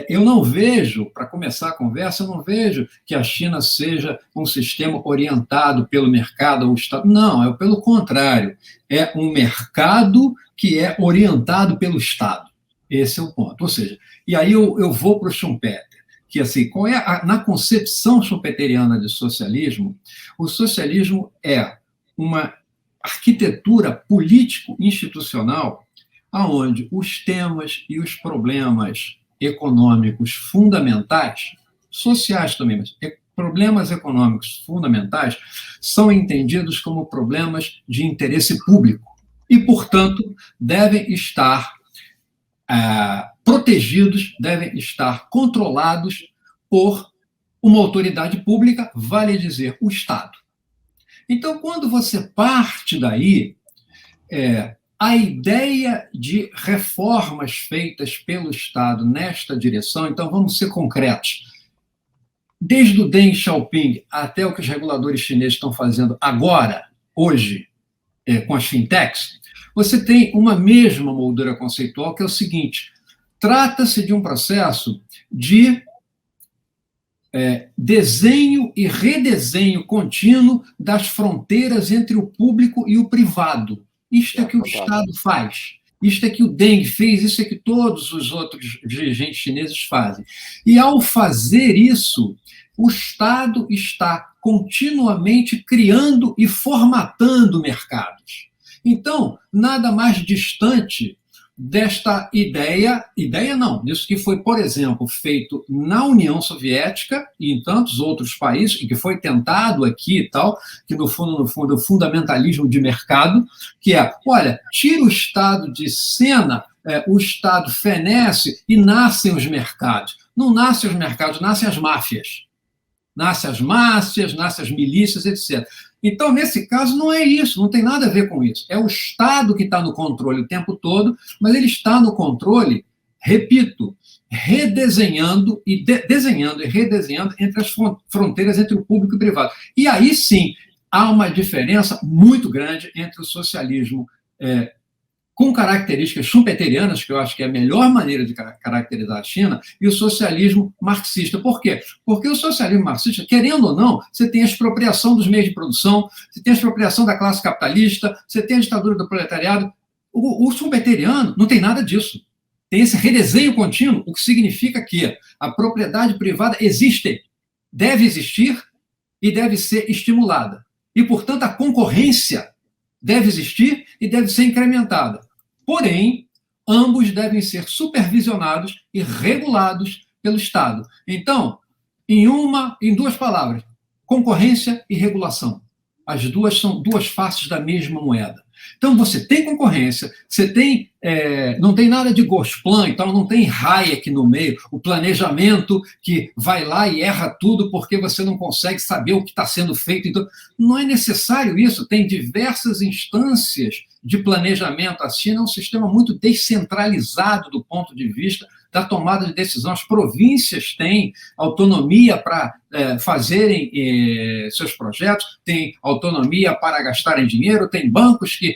[SPEAKER 2] eu não vejo, para começar a conversa, eu não vejo que a China seja um sistema orientado pelo mercado ou Estado. Não, é pelo contrário, é um mercado que é orientado pelo Estado. Esse é o ponto. Ou seja, e aí eu vou para o Schumpeter, que assim, qual é na concepção schumpeteriana de socialismo, o socialismo é uma arquitetura político-institucional aonde os temas e os problemas econômicos fundamentais, sociais também, mas problemas econômicos fundamentais, são entendidos como problemas de interesse público e, portanto, devem estar protegidos, devem estar controlados por uma autoridade pública, vale dizer, o Estado. Então, quando você parte daí, a ideia de reformas feitas pelo Estado nesta direção, então vamos ser concretos, desde o Deng Xiaoping até o que os reguladores chineses estão fazendo agora, hoje, com as fintechs, você tem uma mesma moldura conceitual, que é o seguinte: trata-se de um processo de desenho e redesenho contínuo das fronteiras entre o público e o privado. Isto é que o Estado faz. Isto é que o Deng fez, isso é que todos os outros dirigentes chineses fazem. E, ao fazer isso, o Estado está continuamente criando e formatando mercados. Então, nada mais distante desta ideia não, disso que foi, por exemplo, feito na União Soviética e em tantos outros países, e que foi tentado aqui e tal, que no fundo, o fundamentalismo de mercado, que é, olha, tira o Estado de cena, o Estado fenece e nascem os mercados. Não nascem os mercados, nascem as máfias. Nascem as máfias, nascem as milícias, etc. Então, nesse caso, não é isso, não tem nada a ver com isso. É o Estado que está no controle o tempo todo, mas ele está no controle, repito, redesenhando e desenhando e redesenhando entre as fronteiras entre o público e o privado. E aí sim, há uma diferença muito grande entre o socialismo com características schumpeterianas, que eu acho que é a melhor maneira de caracterizar a China, e o socialismo marxista. Por quê? Porque o socialismo marxista, querendo ou não, você tem a expropriação dos meios de produção, você tem a expropriação da classe capitalista, você tem a ditadura do proletariado. O schumpeteriano não tem nada disso. Tem esse redesenho contínuo, o que significa que a propriedade privada existe, deve existir e deve ser estimulada. E, portanto, a concorrência deve existir e deve ser incrementada. Porém, ambos devem ser supervisionados e regulados pelo Estado. Então, em duas palavras, concorrência e regulação. As duas são duas faces da mesma moeda. Então, você tem concorrência, você tem, não tem nada de Gosplan, então não tem Hayek no meio, o planejamento que vai lá e erra tudo porque você não consegue saber o que está sendo feito. Então, não é necessário isso, tem diversas instâncias de planejamento. A China é um sistema muito descentralizado do ponto de vista da tomada de decisão. As províncias têm autonomia para fazerem seus projetos, têm autonomia para gastarem dinheiro, tem bancos que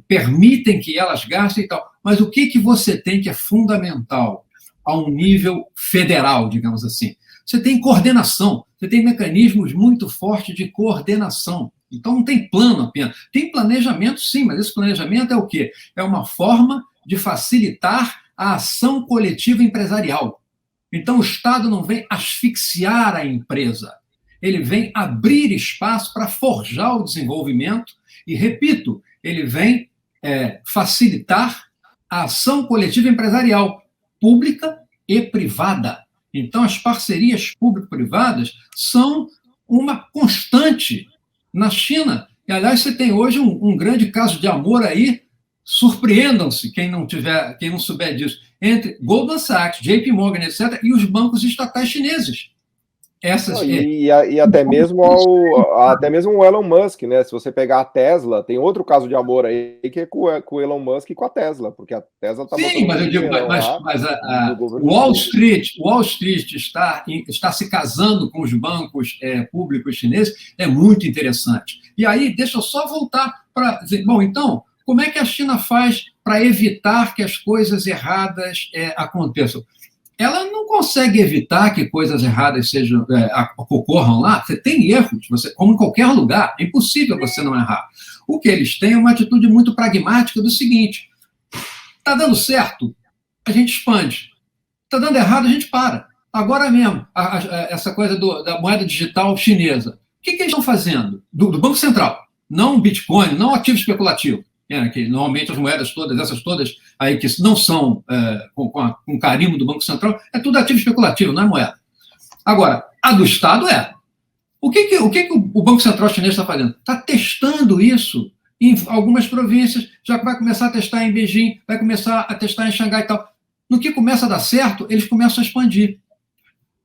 [SPEAKER 2] permitem que elas gastem e tal. Mas o que você tem que é fundamental a um nível federal, digamos assim? Você tem coordenação, você tem mecanismos muito fortes de coordenação. Então, não tem plano apenas. Tem planejamento, sim, mas esse planejamento é o quê? É uma forma de facilitar a ação coletiva empresarial. Então, o Estado não vem asfixiar a empresa, ele vem abrir espaço para forjar o desenvolvimento e, repito, ele vem facilitar a ação coletiva empresarial, pública e privada. Então, as parcerias público-privadas são uma constante na China. E, aliás, você tem hoje um grande caso de amor aí, surpreendam-se quem não souber disso, entre Goldman Sachs, JP Morgan, etc., e os bancos estatais chineses.
[SPEAKER 1] E até mesmo o Elon Musk, né? Se você pegar a Tesla, tem outro caso de amor aí que é com o Elon Musk e com a Tesla, porque a Tesla está
[SPEAKER 2] Sim, mas eu digo, o Wall Street está se casando com os bancos públicos chineses, é muito interessante. E aí, deixa eu só voltar para dizer, bom, então, como é que a China faz para evitar que as coisas erradas aconteçam? Ela não consegue evitar que coisas erradas ocorram lá. Você tem erros, como em qualquer lugar, é impossível você não errar. O que eles têm é uma atitude muito pragmática do seguinte: está dando certo, a gente expande. Está dando errado, a gente para. Agora mesmo, essa coisa da moeda digital chinesa, o que eles estão fazendo? Do Banco Central, não Bitcoin, não ativo especulativo. Que normalmente as moedas todas, essas todas aí que não são com carimbo do Banco Central, é tudo ativo especulativo, não é moeda. Agora, a do Estado O que o Banco Central chinês está fazendo? Está testando isso em algumas províncias, já vai começar a testar em Beijing, vai começar a testar em Xangai e tal. No que começa a dar certo, eles começam a expandir.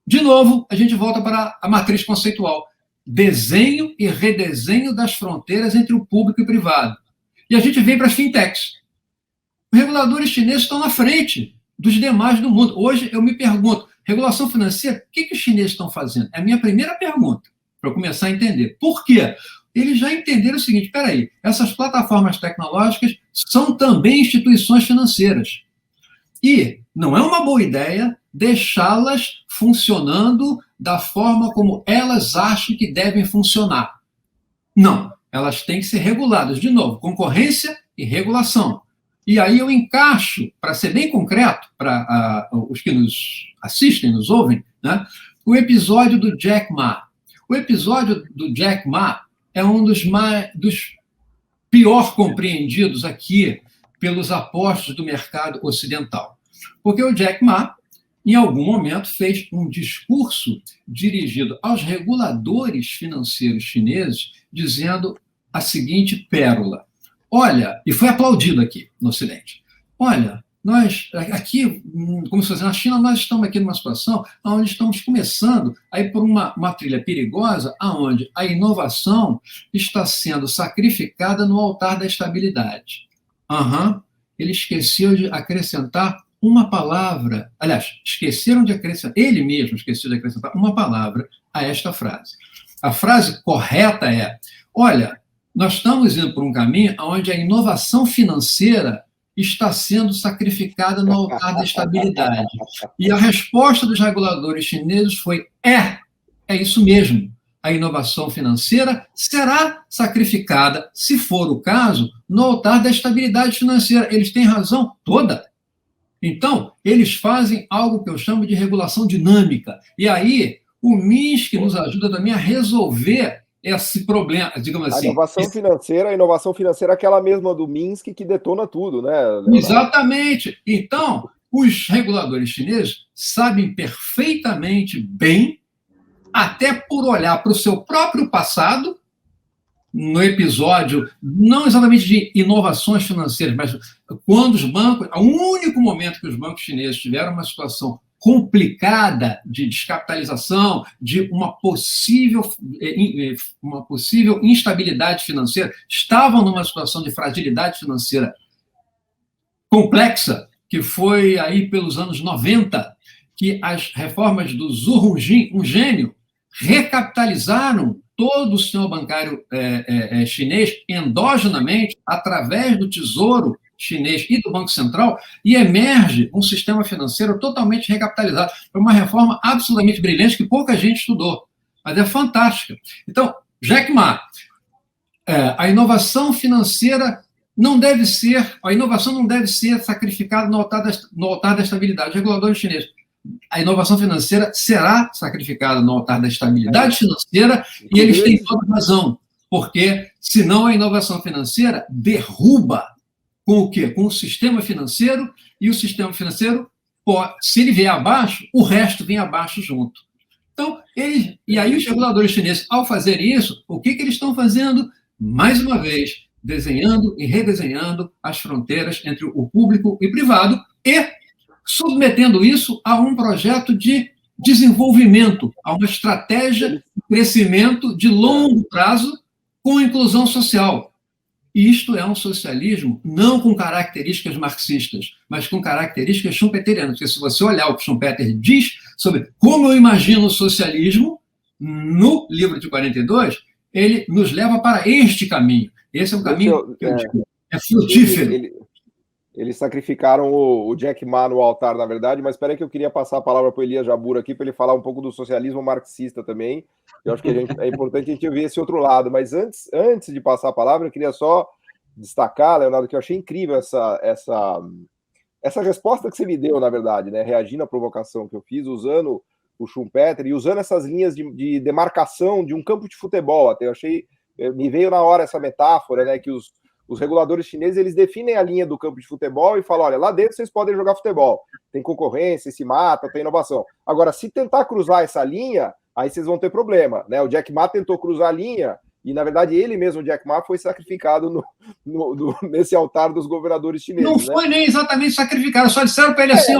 [SPEAKER 2] De novo, a gente volta para a matriz conceitual. Desenho e redesenho das fronteiras entre o público e o privado. E a gente vem para as fintechs. Os reguladores chineses estão na frente dos demais do mundo. Hoje eu me pergunto, regulação financeira, o que os chineses estão fazendo? É a minha primeira pergunta, para eu começar a entender. Por quê? Eles já entenderam o seguinte, espera aí, essas plataformas tecnológicas são também instituições financeiras. E não é uma boa ideia deixá-las funcionando da forma como elas acham que devem funcionar. Não. Elas têm que ser reguladas. De novo, concorrência e regulação. E aí eu encaixo, para ser bem concreto, para os que nos assistem, nos ouvem, né, o episódio do Jack Ma. O episódio do Jack Ma é um dos pior compreendidos aqui pelos apostos do mercado ocidental. Porque o Jack Ma, em algum momento, fez um discurso dirigido aos reguladores financeiros chineses, dizendo a seguinte pérola. Olha, e foi aplaudido aqui no Ocidente. Olha, nós aqui, como se fosse na China, nós estamos aqui numa situação onde estamos começando a ir por uma trilha perigosa, onde a inovação está sendo sacrificada no altar da estabilidade. Ele esqueceu de acrescentar uma palavra, aliás, esqueceram de acrescentar, ele mesmo esqueceu de acrescentar uma palavra a esta frase. A frase correta é, olha, nós estamos indo por um caminho onde a inovação financeira está sendo sacrificada no altar da estabilidade. E a resposta dos reguladores chineses foi, é isso mesmo. A inovação financeira será sacrificada, se for o caso, no altar da estabilidade financeira. Eles têm razão toda. Então, eles fazem algo que eu chamo de regulação dinâmica. E aí, o Minsky nos ajuda também a resolver esse problema, digamos assim.
[SPEAKER 1] A inovação financeira é aquela mesma do Minsky que detona tudo, né, Leonardo?
[SPEAKER 2] Exatamente. Então, os reguladores chineses sabem perfeitamente bem, até por olhar para o seu próprio passado, no episódio, não exatamente de inovações financeiras, mas quando os bancos, o único momento que os bancos chineses tiveram uma situação complicada de descapitalização, de uma possível instabilidade financeira, estavam numa situação de fragilidade financeira complexa, que foi aí pelos anos 90, que as reformas do Zhu Rongji, um gênio, recapitalizaram todo o sistema bancário chinês endogenamente, através do Tesouro chinês e do Banco Central, e emerge um sistema financeiro totalmente recapitalizado. Foi uma reforma absolutamente brilhante que pouca gente estudou, mas é fantástica. Então, Jack Ma, a inovação financeira não deve ser sacrificada no altar da estabilidade. Os reguladores chineses, a inovação financeira será sacrificada no altar da estabilidade financeira, e eles têm toda razão, porque senão a inovação financeira derruba com o quê? Com o sistema financeiro, e o sistema financeiro, se ele vier abaixo, o resto vem abaixo junto. Então, e aí os reguladores chineses, ao fazer isso, o que eles estão fazendo? Mais uma vez, desenhando e redesenhando as fronteiras entre o público e o privado, e submetendo isso a um projeto de desenvolvimento, a uma estratégia de crescimento de longo prazo com inclusão social. Isto é um socialismo não com características marxistas, mas com características schumpeterianas. Porque se você olhar o que Schumpeter diz sobre como eu imagino o socialismo, no livro de 42, ele nos leva para este caminho. Esse é um caminho que eu digo, é frutífero.
[SPEAKER 1] Eles sacrificaram o Jack Ma no altar, na verdade, mas espera aí que eu queria passar a palavra para o Elias Jabbour aqui, para ele falar um pouco do socialismo marxista também. Eu acho que é importante a gente ver esse outro lado. Mas antes de passar a palavra, eu queria só destacar, Leonardo, que eu achei incrível essa resposta que você me deu, na verdade, né? Reagindo à provocação que eu fiz, usando o Schumpeter e usando essas linhas de demarcação de um campo de futebol. Até me veio na hora essa metáfora, né? Que os reguladores chineses, eles definem a linha do campo de futebol e falam, olha, lá dentro vocês podem jogar futebol. Tem concorrência, se mata, tem inovação. Agora, se tentar cruzar essa linha, aí vocês vão ter problema, né? O Jack Ma tentou cruzar a linha e, na verdade, ele mesmo, o Jack Ma, foi sacrificado nesse altar dos governadores chineses.
[SPEAKER 2] Não foi nem exatamente sacrificado, só disseram para ele assim,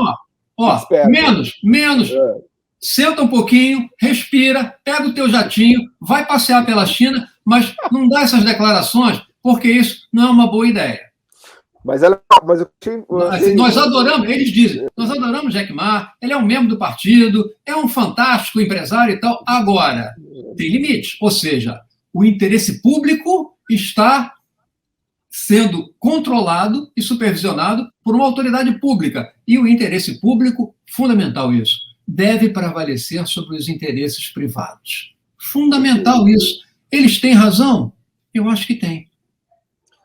[SPEAKER 2] menos, senta um pouquinho, respira, pega o teu jatinho, vai passear pela China, mas não dá essas declarações, porque isso não é uma boa ideia.
[SPEAKER 1] Mas eu achei...
[SPEAKER 2] Nós adoramos, eles dizem, nós adoramos Jack Ma, ele é um membro do partido, é um fantástico empresário e tal. Agora, tem limite, ou seja, o interesse público está sendo controlado e supervisionado por uma autoridade pública. E o interesse público, fundamental isso, deve prevalecer sobre os interesses privados. Fundamental isso. Eles têm razão? Eu acho que têm.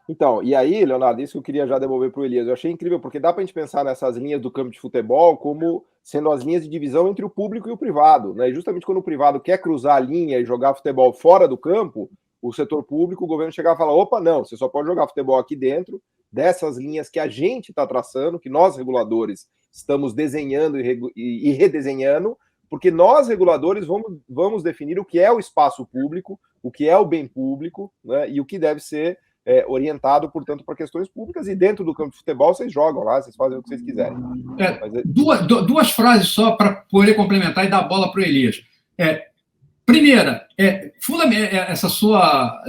[SPEAKER 1] Então, e aí, Leonardo, isso que eu queria já devolver para o Elias. Eu achei incrível, porque dá para a gente pensar nessas linhas do campo de futebol como sendo as linhas de divisão entre o público e o privado, né? E justamente quando o privado quer cruzar a linha e jogar futebol fora do campo, o setor público, o governo chegava e fala: opa, não, você só pode jogar futebol aqui dentro dessas linhas que a gente está traçando, que nós reguladores estamos desenhando e redesenhando, porque nós reguladores vamos definir o que é o espaço público, o que é o bem público, né? E o que deve ser orientado, portanto, para questões públicas, e dentro do campo de futebol vocês jogam lá, vocês fazem o que vocês quiserem.
[SPEAKER 2] Duas frases só para poder complementar e dar a bola para o Elias. Primeira,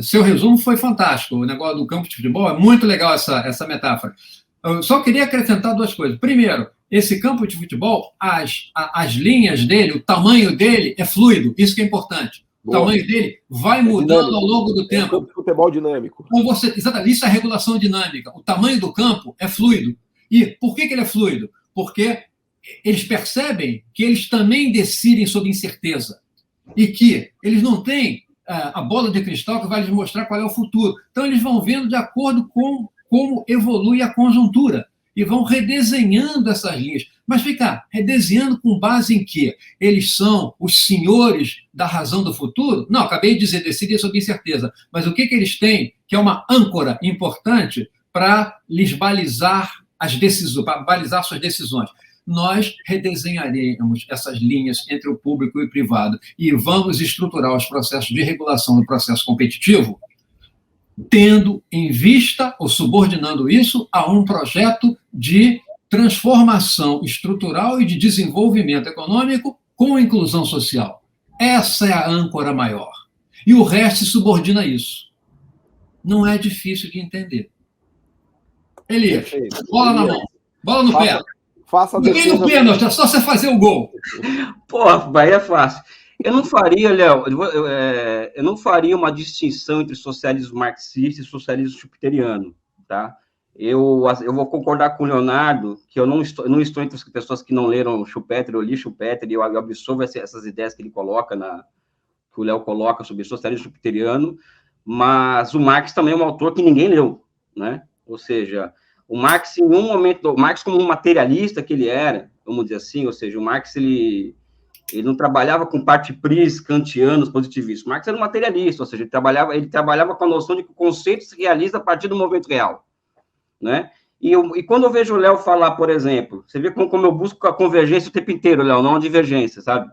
[SPEAKER 2] seu resumo foi fantástico. O negócio do campo de futebol é muito legal essa metáfora. Eu só queria acrescentar duas coisas. Primeiro, esse campo de futebol, as linhas dele, o tamanho dele é fluido. Isso que é importante. O tamanho dele vai mudando ao longo do tempo.
[SPEAKER 1] É um campo de futebol dinâmico.
[SPEAKER 2] Exatamente, isso é regulação dinâmica. O tamanho do campo é fluido. E por que ele é fluido? Porque eles percebem que eles também decidem sob incerteza. E que eles não têm a bola de cristal que vai lhes mostrar qual é o futuro. Então, eles vão vendo de acordo com como evolui a conjuntura e vão redesenhando essas linhas. Mas ficar redesenhando com base em quê? Eles são os senhores da razão do futuro? Não, acabei de dizer, decidem sob incerteza. Mas o que eles têm, que é uma âncora importante para lhes balizar as decisões, para balizar suas decisões? Nós redesenharemos essas linhas entre o público e o privado e vamos estruturar os processos de regulação do processo competitivo tendo em vista ou subordinando isso a um projeto de transformação estrutural e de desenvolvimento econômico com inclusão social. Essa é a âncora maior. E o resto se subordina a isso. Não é difícil de entender. Elias, bola na mão, bola no pé.
[SPEAKER 1] Faça a defesa.
[SPEAKER 2] No pênalti, é só você fazer o gol.
[SPEAKER 3] Pô, Bahia é fácil. Eu não faria, Léo, eu não faria uma distinção entre socialismo marxista e socialismo chupiteriano, tá? Eu vou concordar com o Leonardo, que eu não estou entre as pessoas que não leram Schumpeter, eu li Schumpeter, e eu absorvo essas ideias que ele coloca, que o Léo coloca sobre socialismo chupiteriano, mas o Marx também é um autor que ninguém leu, né? Ou seja, o Marx, em um momento, o Marx como um materialista que ele era, vamos dizer assim, ou seja, o Marx, ele não trabalhava com partipris kantianos positivistas. Marx era um materialista, ou seja, ele trabalhava com a noção de que o conceito se realiza a partir do movimento real, né? E quando eu vejo o Léo falar, por exemplo, você vê como eu busco a convergência o tempo inteiro, Léo, não a divergência, sabe?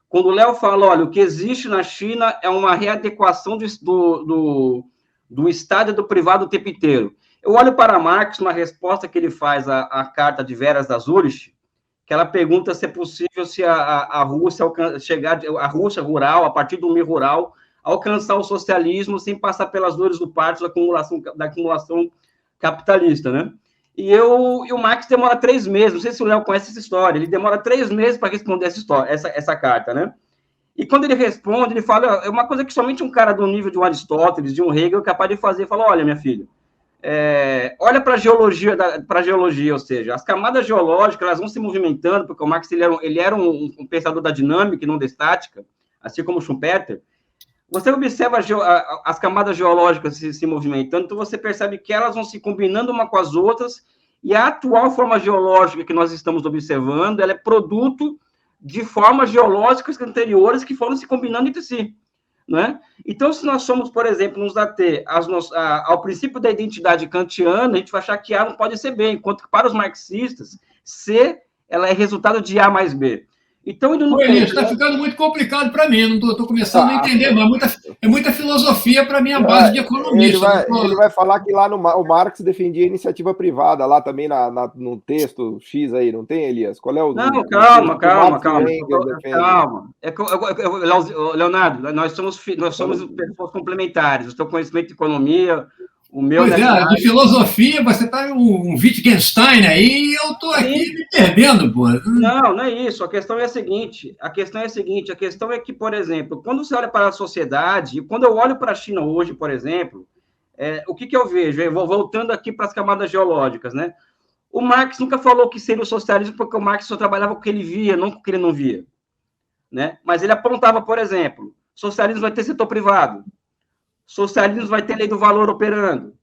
[SPEAKER 3] Quando o Léo fala, olha, o que existe na China é uma readequação do Estado e do privado o tempo inteiro. Eu olho para Marx, uma resposta que ele faz à carta de Veras das Ulrich, que ela pergunta se é possível se a Rússia a Rússia rural, a partir do meio rural, alcançar o socialismo sem passar pelas dores do parto da acumulação capitalista, né? E o Marx demora 3 meses, não sei se o Léo conhece essa história, ele demora 3 meses para responder essa carta, né? E quando ele responde, ele fala, é uma coisa que somente um cara do nível de um Aristóteles, de um Hegel, é capaz de fazer, fala, olha, minha filha, olha para a geologia, ou seja, as camadas geológicas elas vão se movimentando, porque o Marx ele era um pensador da dinâmica e não da estática, assim como o Schumpeter. Você observa as camadas geológicas se movimentando, então você percebe que elas vão se combinando uma com as outras, e a atual forma geológica que nós estamos observando, ela é produto de formas geológicas anteriores que foram se combinando entre si. Né? Então, se nós somos, por exemplo, nos ater ao princípio da identidade kantiana, a gente vai achar que A não pode ser B, enquanto que para os marxistas, C ela é resultado de A mais B. Então, indo no
[SPEAKER 2] está ficando muito complicado para mim, não estou começando a entender, mas é muita filosofia para a minha base de economista.
[SPEAKER 1] Ele vai falar que lá o Marx defendia a iniciativa privada, lá também no texto X aí, não tem, Elias? Qual é o...
[SPEAKER 3] Não, calma. Leonardo, nós somos pessoas complementares, o seu conhecimento de economia...
[SPEAKER 2] de filosofia, você está um Wittgenstein aí e eu estou aqui me perdendo, pô.
[SPEAKER 3] Não é isso. A questão é a seguinte, a questão é que, por exemplo, quando você olha para a sociedade, quando eu olho para a China hoje, por exemplo, o que eu vejo? Eu vou voltando aqui para as camadas geológicas, né? O Marx nunca falou que seria o socialismo porque o Marx só trabalhava com o que ele via, não com o que ele não via, né? Mas ele apontava, por exemplo, socialismo vai ter setor privado, socialismo vai ter lei do valor operando.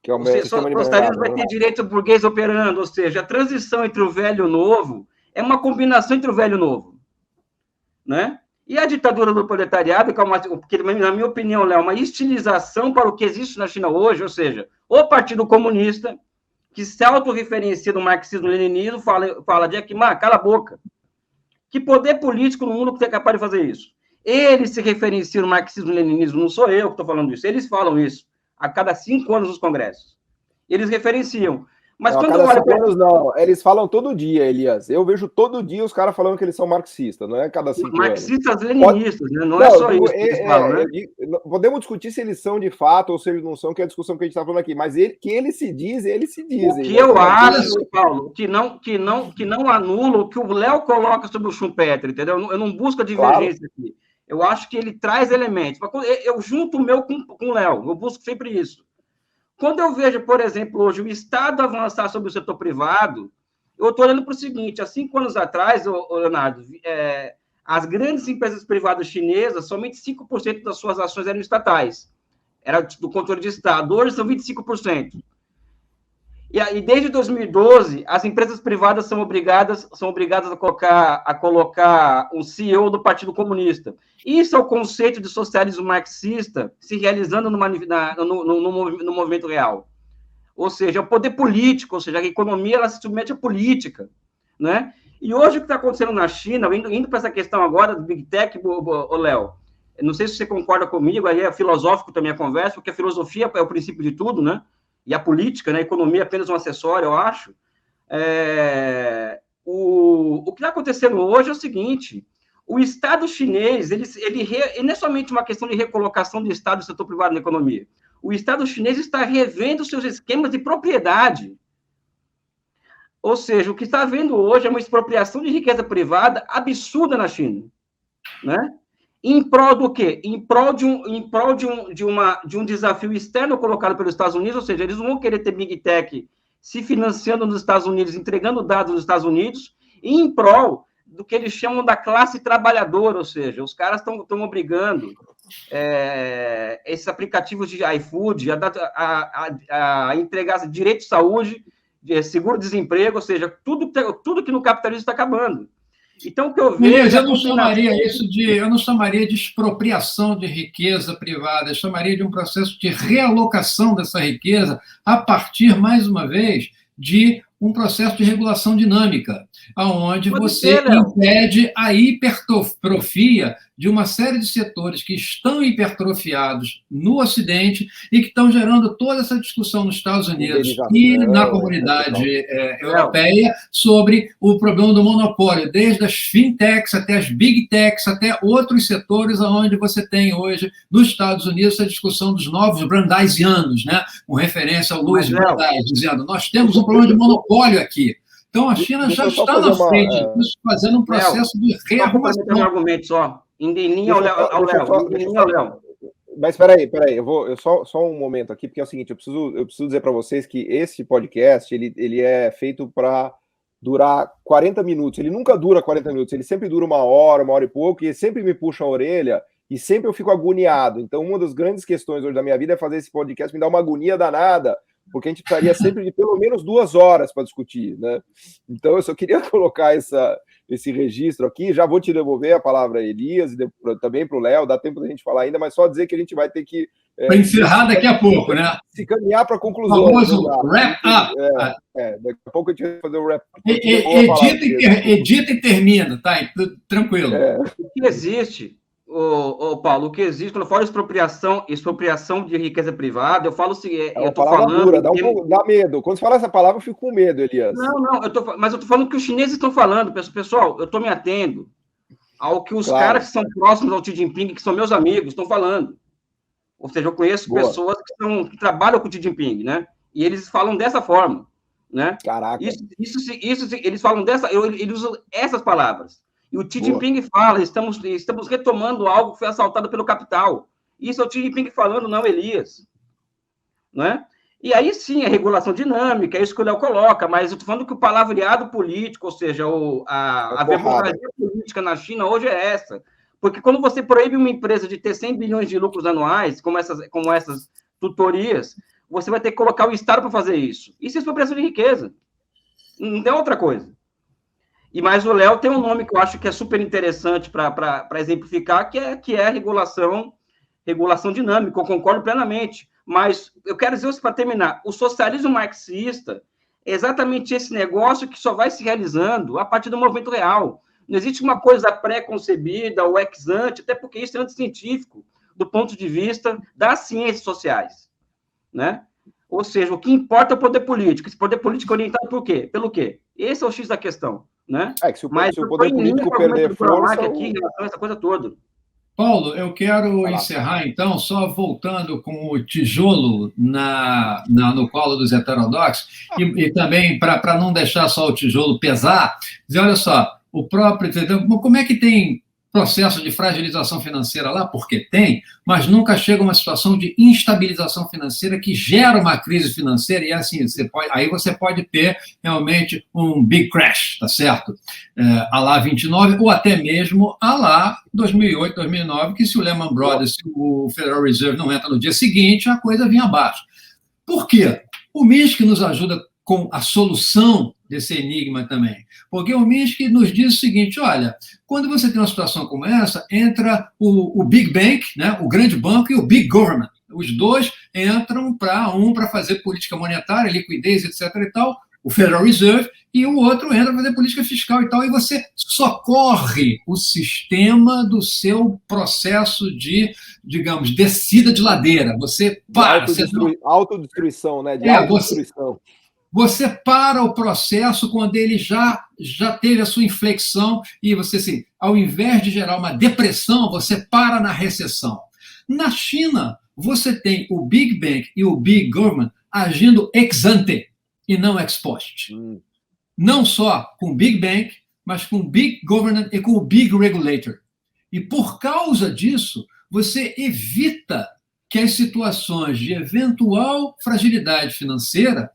[SPEAKER 1] Que é o meu sistema de
[SPEAKER 3] socialismo vai ter direito burguês operando, ou seja, a transição entre o velho e o novo é uma combinação entre o velho e o novo, né? E a ditadura do proletariado, que na minha opinião, Léo, é uma estilização para o que existe na China hoje, ou seja, o Partido Comunista, que se autorreferencia do marxismo-leninismo, fala Jack Ma, cala a boca. Que poder político no mundo que é capaz de fazer isso? Eles se referenciam no marxismo-leninismo, não sou eu que estou falando isso, eles falam isso a cada 5 anos nos congressos. Eles referenciam. Mas
[SPEAKER 1] não,
[SPEAKER 3] quando
[SPEAKER 1] a cada
[SPEAKER 3] eu olho
[SPEAKER 1] 5 anos, não. Eles falam todo dia, Elias. Eu vejo todo dia os caras falando que eles são marxistas, não é cada 5 anos.
[SPEAKER 3] Marxistas-leninistas, né? Não é só isso que eles falam, né?
[SPEAKER 1] Podemos discutir se eles são de fato ou se eles não são, que é a discussão que a gente está falando aqui. Mas que eles se dizem.
[SPEAKER 3] O que eu acho, Paulo, que não anula o que o Léo coloca sobre o Schumpeter, entendeu? Eu não busco a divergência aqui. Eu acho que ele traz elementos. Eu junto o meu com o Léo. Eu busco sempre isso. Quando eu vejo, por exemplo, hoje o Estado avançar sobre o setor privado, eu estou olhando para o seguinte: há 5 anos atrás, Leonardo, as grandes empresas privadas chinesas, somente 5% das suas ações eram estatais. Era do controle de Estado. Hoje são 25%. E desde 2012, as empresas privadas são obrigadas a colocar um CEO do Partido Comunista. Isso é o conceito de socialismo marxista se realizando no movimento real. Ou seja, o poder político, ou seja, a economia ela se submete à política, né? E hoje o que está acontecendo na China, indo para essa questão agora do Big Tech, Léo, não sei se você concorda comigo, aí é filosófico também a conversa, porque a filosofia é o princípio de tudo, né? E a política, né, a economia é apenas um acessório, eu acho. O que está acontecendo hoje é o seguinte: o Estado chinês, ele não é somente uma questão de recolocação do Estado e do setor privado na economia. O Estado chinês está revendo seus esquemas de propriedade. Ou seja, o que está havendo hoje é uma expropriação de riqueza privada absurda na China, né? Em prol do quê? Em prol de um desafio externo colocado pelos Estados Unidos, ou seja, eles vão querer ter Big Tech se financiando nos Estados Unidos, entregando dados nos Estados Unidos, e em prol do que eles chamam da classe trabalhadora, ou seja, os caras estão obrigando esses aplicativos de iFood a entregar direito de saúde, seguro-desemprego, ou seja, tudo que no capitalismo está acabando. Então, o que eu vejo...
[SPEAKER 2] Eu não chamaria de expropriação de riqueza privada, eu chamaria de um processo de realocação dessa riqueza a partir, mais uma vez, de um processo de regulação dinâmica, onde você impede a hipertrofia de uma série de setores que estão hipertrofiados no Ocidente e que estão gerando toda essa discussão nos Estados Unidos e na comunidade europeia sobre o problema do monopólio, desde as fintechs até as big techs, até outros setores onde você tem hoje, nos Estados Unidos, a discussão dos novos brandeisianos, né? Com referência ao Louis Brandeis, dizendo: nós temos um problema de monopólio aqui. Então, a China já está na frente disso, fazendo um processo de rearrumação.
[SPEAKER 3] Um argumento só. Indelinha ao Léo.
[SPEAKER 1] Mas espera aí, só um momento aqui, porque é o seguinte, eu preciso dizer para vocês que esse podcast, ele é feito para durar 40 minutos. Ele nunca dura 40 minutos, ele sempre dura 1 hora e pouco, e sempre me puxa a orelha, e sempre eu fico agoniado. Então, uma das grandes questões hoje da minha vida é fazer esse podcast, me dá uma agonia danada, porque a gente precisaria sempre de pelo menos 2 horas para discutir, né? Então, eu só queria colocar esse registro aqui. Já vou te devolver a palavra a Elias e também para o Léo, dá tempo da gente falar ainda, mas só dizer que a gente vai ter que...
[SPEAKER 2] Para encerrar daqui a pouco, né?
[SPEAKER 1] Se caminhar para a conclusão.
[SPEAKER 2] O famoso wrap-up.
[SPEAKER 1] Daqui a pouco a gente vai fazer o wrap-up.
[SPEAKER 2] Edita e termina, tá? Tranquilo.
[SPEAKER 3] O que existe... Paulo, o que existe, quando eu falo expropriação de riqueza privada, eu falo o seguinte, eu estou falando...
[SPEAKER 1] Dura, dá medo. Quando você fala essa palavra, eu fico com medo, Elias.
[SPEAKER 3] Mas eu estou falando que os chineses estão falando, pessoal, eu estou me atendo ao que os caras que são próximos ao Xi Jinping, que são meus amigos, estão falando. Ou seja, eu conheço pessoas que trabalham com o Xi Jinping, né? E eles falam dessa forma, né?
[SPEAKER 1] Caraca.
[SPEAKER 3] Eles falam eles usam essas palavras. E o Xi Jinping fala, estamos retomando algo que foi assaltado pelo capital. Isso é o Xi Jinping falando, não Elias. Né? E aí sim, a regulação dinâmica, é isso que o Léo coloca, mas eu estou falando que o palavreado político, ou seja, a verborragia política na China hoje é essa. Porque quando você proíbe uma empresa de ter 100 bilhões de lucros anuais, como essas tutorias, você vai ter que colocar o Estado para fazer isso. Isso é expropriação de riqueza. Não tem outra coisa. Mas o Léo tem um nome que eu acho que é super interessante para exemplificar, que é a regulação dinâmica. Eu concordo plenamente. Mas eu quero dizer isso para terminar. O socialismo marxista é exatamente esse negócio que só vai se realizando a partir do movimento real. Não existe uma coisa pré-concebida ou ex ante, até porque isso é anticientífico, do ponto de vista das ciências sociais, né? Ou seja, o que importa é o poder político. Esse poder político é orientado por quê? Pelo quê? Esse é o X da questão, né?
[SPEAKER 1] Que se o poder político perder força...
[SPEAKER 3] Aqui, em relação a essa coisa toda.
[SPEAKER 2] Paulo, eu quero encerrar, então, só voltando com o tijolo no colo dos heterodoxos, e também, para não deixar só o tijolo pesar, dizer, olha só, o próprio... Como é que tem processo de fragilização financeira lá? Porque tem, mas nunca chega a uma situação de instabilização financeira que gera uma crise financeira, e assim, aí você pode ter realmente um big crash, tá certo? A lá 29, ou até mesmo a lá 2008, 2009, que se o Lehman Brothers, se o Federal Reserve não entra no dia seguinte, a coisa vinha abaixo. Por quê? O Minsky nos ajuda com a solução desse enigma também. Porque o Minsky nos diz o seguinte, olha, quando você tem uma situação como essa, entra o Big Bank, né, o grande banco, e o Big Government. Os dois entram para fazer política monetária, liquidez, etc. e tal, o Federal Reserve, e o outro entra para fazer política fiscal e tal, e você socorre o sistema do seu processo de, digamos, descida de ladeira. Você para.
[SPEAKER 1] Autodestruição, né? De autodestruição.
[SPEAKER 2] Você para o processo quando ele já teve a sua inflexão e você, assim, ao invés de gerar uma depressão, você para na recessão. Na China, você tem o Big Bank e o Big Government agindo ex ante e não ex post. Não só com o Big Bank, mas com o Big Government e com o Big Regulator. E por causa disso, você evita que as situações de eventual fragilidade financeira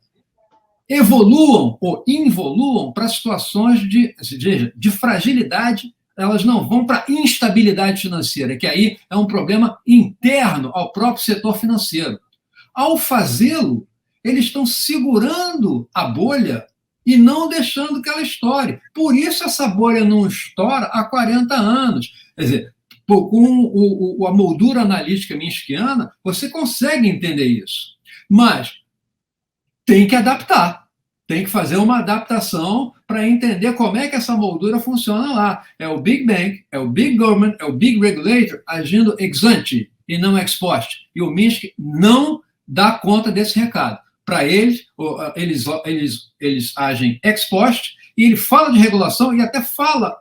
[SPEAKER 2] evoluam ou involuam para situações de fragilidade, elas não vão para instabilidade financeira, que aí é um problema interno ao próprio setor financeiro. Ao fazê-lo, eles estão segurando a bolha e não deixando que ela estoure. Por isso essa bolha não estoura há 40 anos. Quer dizer, com a moldura analítica minskiana, você consegue entender isso. Mas tem que adaptar, tem que fazer uma adaptação para entender como é que essa moldura funciona lá. É o Big Bank, é o Big Government, é o Big Regulator agindo ex ante e não ex post. E o Minsky não dá conta desse recado. Para eles agem ex post, e ele fala de regulação e até fala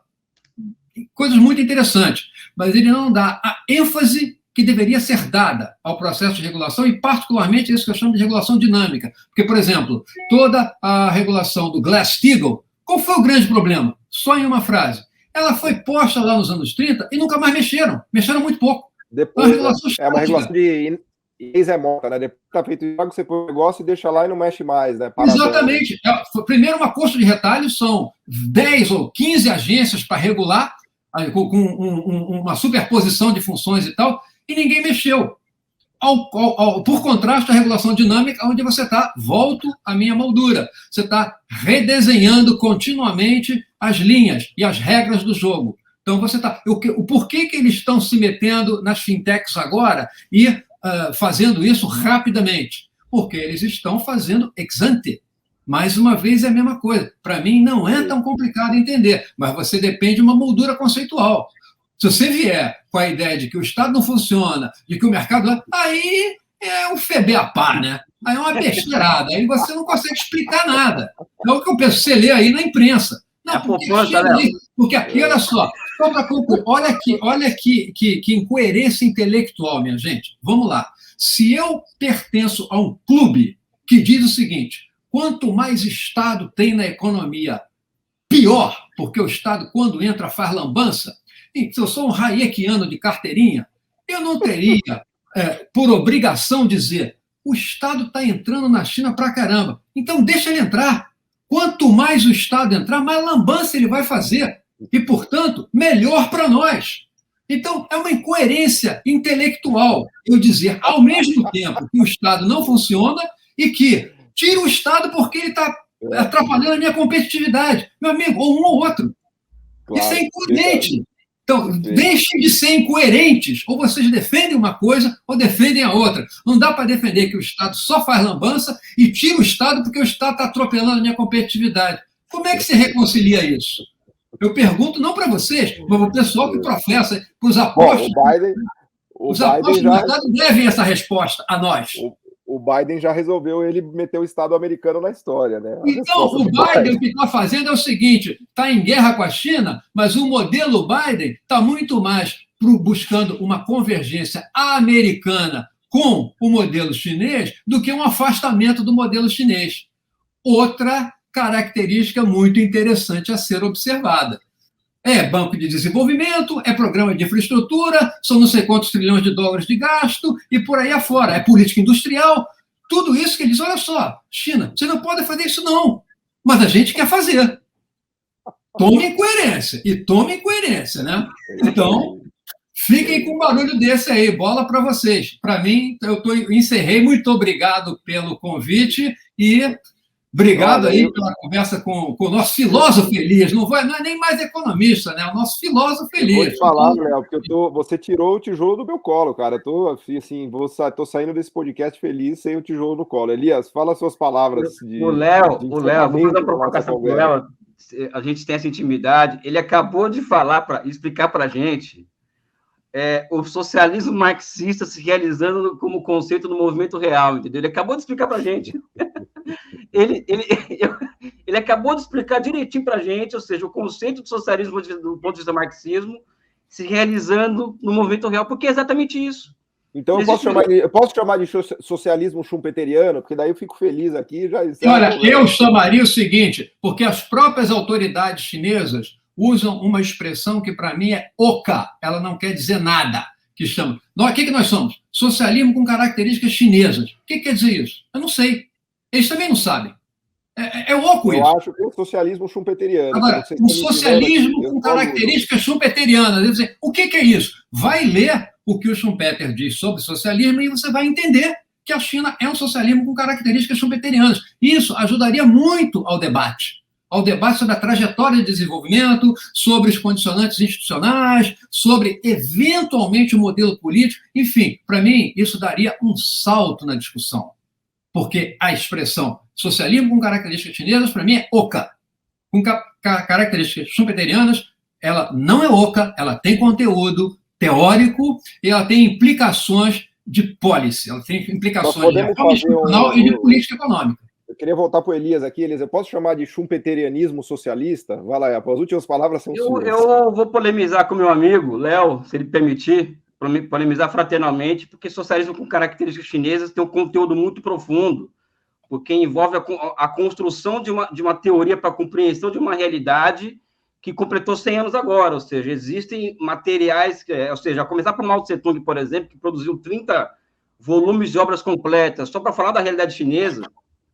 [SPEAKER 2] coisas muito interessantes, mas ele não dá a ênfase que deveria ser dada ao processo de regulação, e particularmente isso que eu chamo de regulação dinâmica. Porque, por exemplo, toda a regulação do Glass-Steagall, qual foi o grande problema? Só em uma frase. Ela foi posta lá nos anos 30 e nunca mais mexeram muito pouco.
[SPEAKER 1] Depois, é uma regulação de ex-remota, né? Depois está feito isso, você põe o negócio e deixa lá e não mexe mais, né?
[SPEAKER 2] Exatamente. Primeiro, uma costa de retalho, são 10 ou 15 agências para regular, com uma superposição de funções e tal, e ninguém mexeu. Por contraste, a regulação dinâmica, onde você está, volto à minha moldura, você está redesenhando continuamente as linhas e as regras do jogo. Então, você está... O porquê que eles estão se metendo nas fintechs agora e fazendo isso rapidamente? Porque eles estão fazendo ex ante. Mais uma vez, é a mesma coisa. Para mim, não é tão complicado entender, mas você depende de uma moldura conceitual. Se você vier com a ideia de que o Estado não funciona, de que o mercado... Aí é um febeapá, né? Aí é uma besteirada. Aí você não consegue explicar nada. É o que eu penso, você lê aí na imprensa. Não, porque aqui, olha só, olha que incoerência intelectual, minha gente. Vamos lá. Se eu pertenço a um clube que diz o seguinte: quanto mais Estado tem na economia, pior, porque o Estado, quando entra, faz lambança. E se eu sou um hayekiano de carteirinha, eu não teria, por obrigação, dizer: o Estado está entrando na China pra caramba, então deixa ele entrar. Quanto mais o Estado entrar, mais lambança ele vai fazer. E, portanto, melhor para nós. Então, é uma incoerência intelectual eu dizer, ao mesmo tempo, que o Estado não funciona e que tira o Estado porque ele está atrapalhando a minha competitividade. Meu amigo, ou um ou outro. Claro. Isso é incoerente. Então, deixem de ser incoerentes. Ou vocês defendem uma coisa ou defendem a outra. Não dá para defender que o Estado só faz lambança e tira o Estado porque o Estado está atropelando a minha competitividade. Como é que se reconcilia isso? Eu pergunto não para vocês, mas para o pessoal que professa, para os apóstolos. Os apóstolos do Estado devem essa resposta a nós.
[SPEAKER 1] O Biden já resolveu ele meter o Estado americano na história, né?
[SPEAKER 2] Então, o Biden o que está fazendo é o seguinte, está em guerra com a China, mas o modelo Biden está muito mais buscando uma convergência americana com o modelo chinês do que um afastamento do modelo chinês. Outra característica muito interessante a ser observada. É banco de desenvolvimento, é programa de infraestrutura, são não sei quantos trilhões de dólares de gasto e por aí afora. É política industrial, tudo isso que ele diz, olha só, China, você não pode fazer isso não, mas a gente quer fazer. Tome coerência, e tome coerência, né? Então, fiquem com um barulho desse aí, bola para vocês. Para mim, encerrei, muito obrigado pelo convite e... Obrigado aí pela conversa com o nosso filósofo Elias. Não é nem mais economista, né? O nosso filósofo Elias.
[SPEAKER 1] Vou te falar, Léo, porque você tirou o tijolo do meu colo, cara. Eu tô assim, tô saindo desse podcast feliz sem o tijolo no colo. Elias, fala suas palavras.
[SPEAKER 3] O Léo, vou fazer uma provocação pro Léo. A gente tem essa intimidade. Ele acabou de explicar para a gente o socialismo marxista se realizando como conceito no movimento real, entendeu? Ele acabou de explicar para a gente. Ele acabou de explicar direitinho para a gente, ou seja, o conceito de socialismo do ponto de vista marxismo se realizando no movimento real, porque é exatamente isso.
[SPEAKER 1] Então eu posso chamar de socialismo schumpeteriano, porque daí eu fico feliz aqui.
[SPEAKER 2] Olha, eu chamaria o seguinte, porque as próprias autoridades chinesas usam uma expressão que para mim é oca, ela não quer dizer nada, que chama... O que nós somos? Socialismo com características chinesas. O que quer dizer isso? Eu não sei. Eles também não sabem. É oco isso.
[SPEAKER 1] Eu acho que é o socialismo schumpeteriano.
[SPEAKER 2] Agora, o socialismo com características schumpeterianas. O que é isso? Vai ler o que o Schumpeter diz sobre socialismo e você vai entender que a China é um socialismo com características schumpeterianas. Isso ajudaria muito ao debate sobre a trajetória de desenvolvimento, sobre os condicionantes institucionais, sobre, eventualmente, o modelo político. Enfim, para mim, isso daria um salto na discussão. Porque a expressão socialismo com características chinesas, para mim, é oca. Com características schumpeterianas, ela não é oca, ela tem conteúdo teórico e ela tem implicações de policy, ela tem implicações de reforma institucional e de política econômica.
[SPEAKER 1] Eu queria voltar para o Elias aqui. Elias, eu posso chamar de schumpeterianismo socialista? Vai lá, as últimas palavras são suas.
[SPEAKER 3] Eu vou polemizar com meu amigo, Léo, se ele permitir, polemizar fraternalmente, porque socialismo com características chinesas tem um conteúdo muito profundo, porque envolve a construção de uma teoria para a compreensão de uma realidade que completou 100 anos agora, ou seja, existem materiais, ou seja, a começar por Mao Tse-tung, por exemplo, que produziu 30 volumes de obras completas, só para falar da realidade chinesa,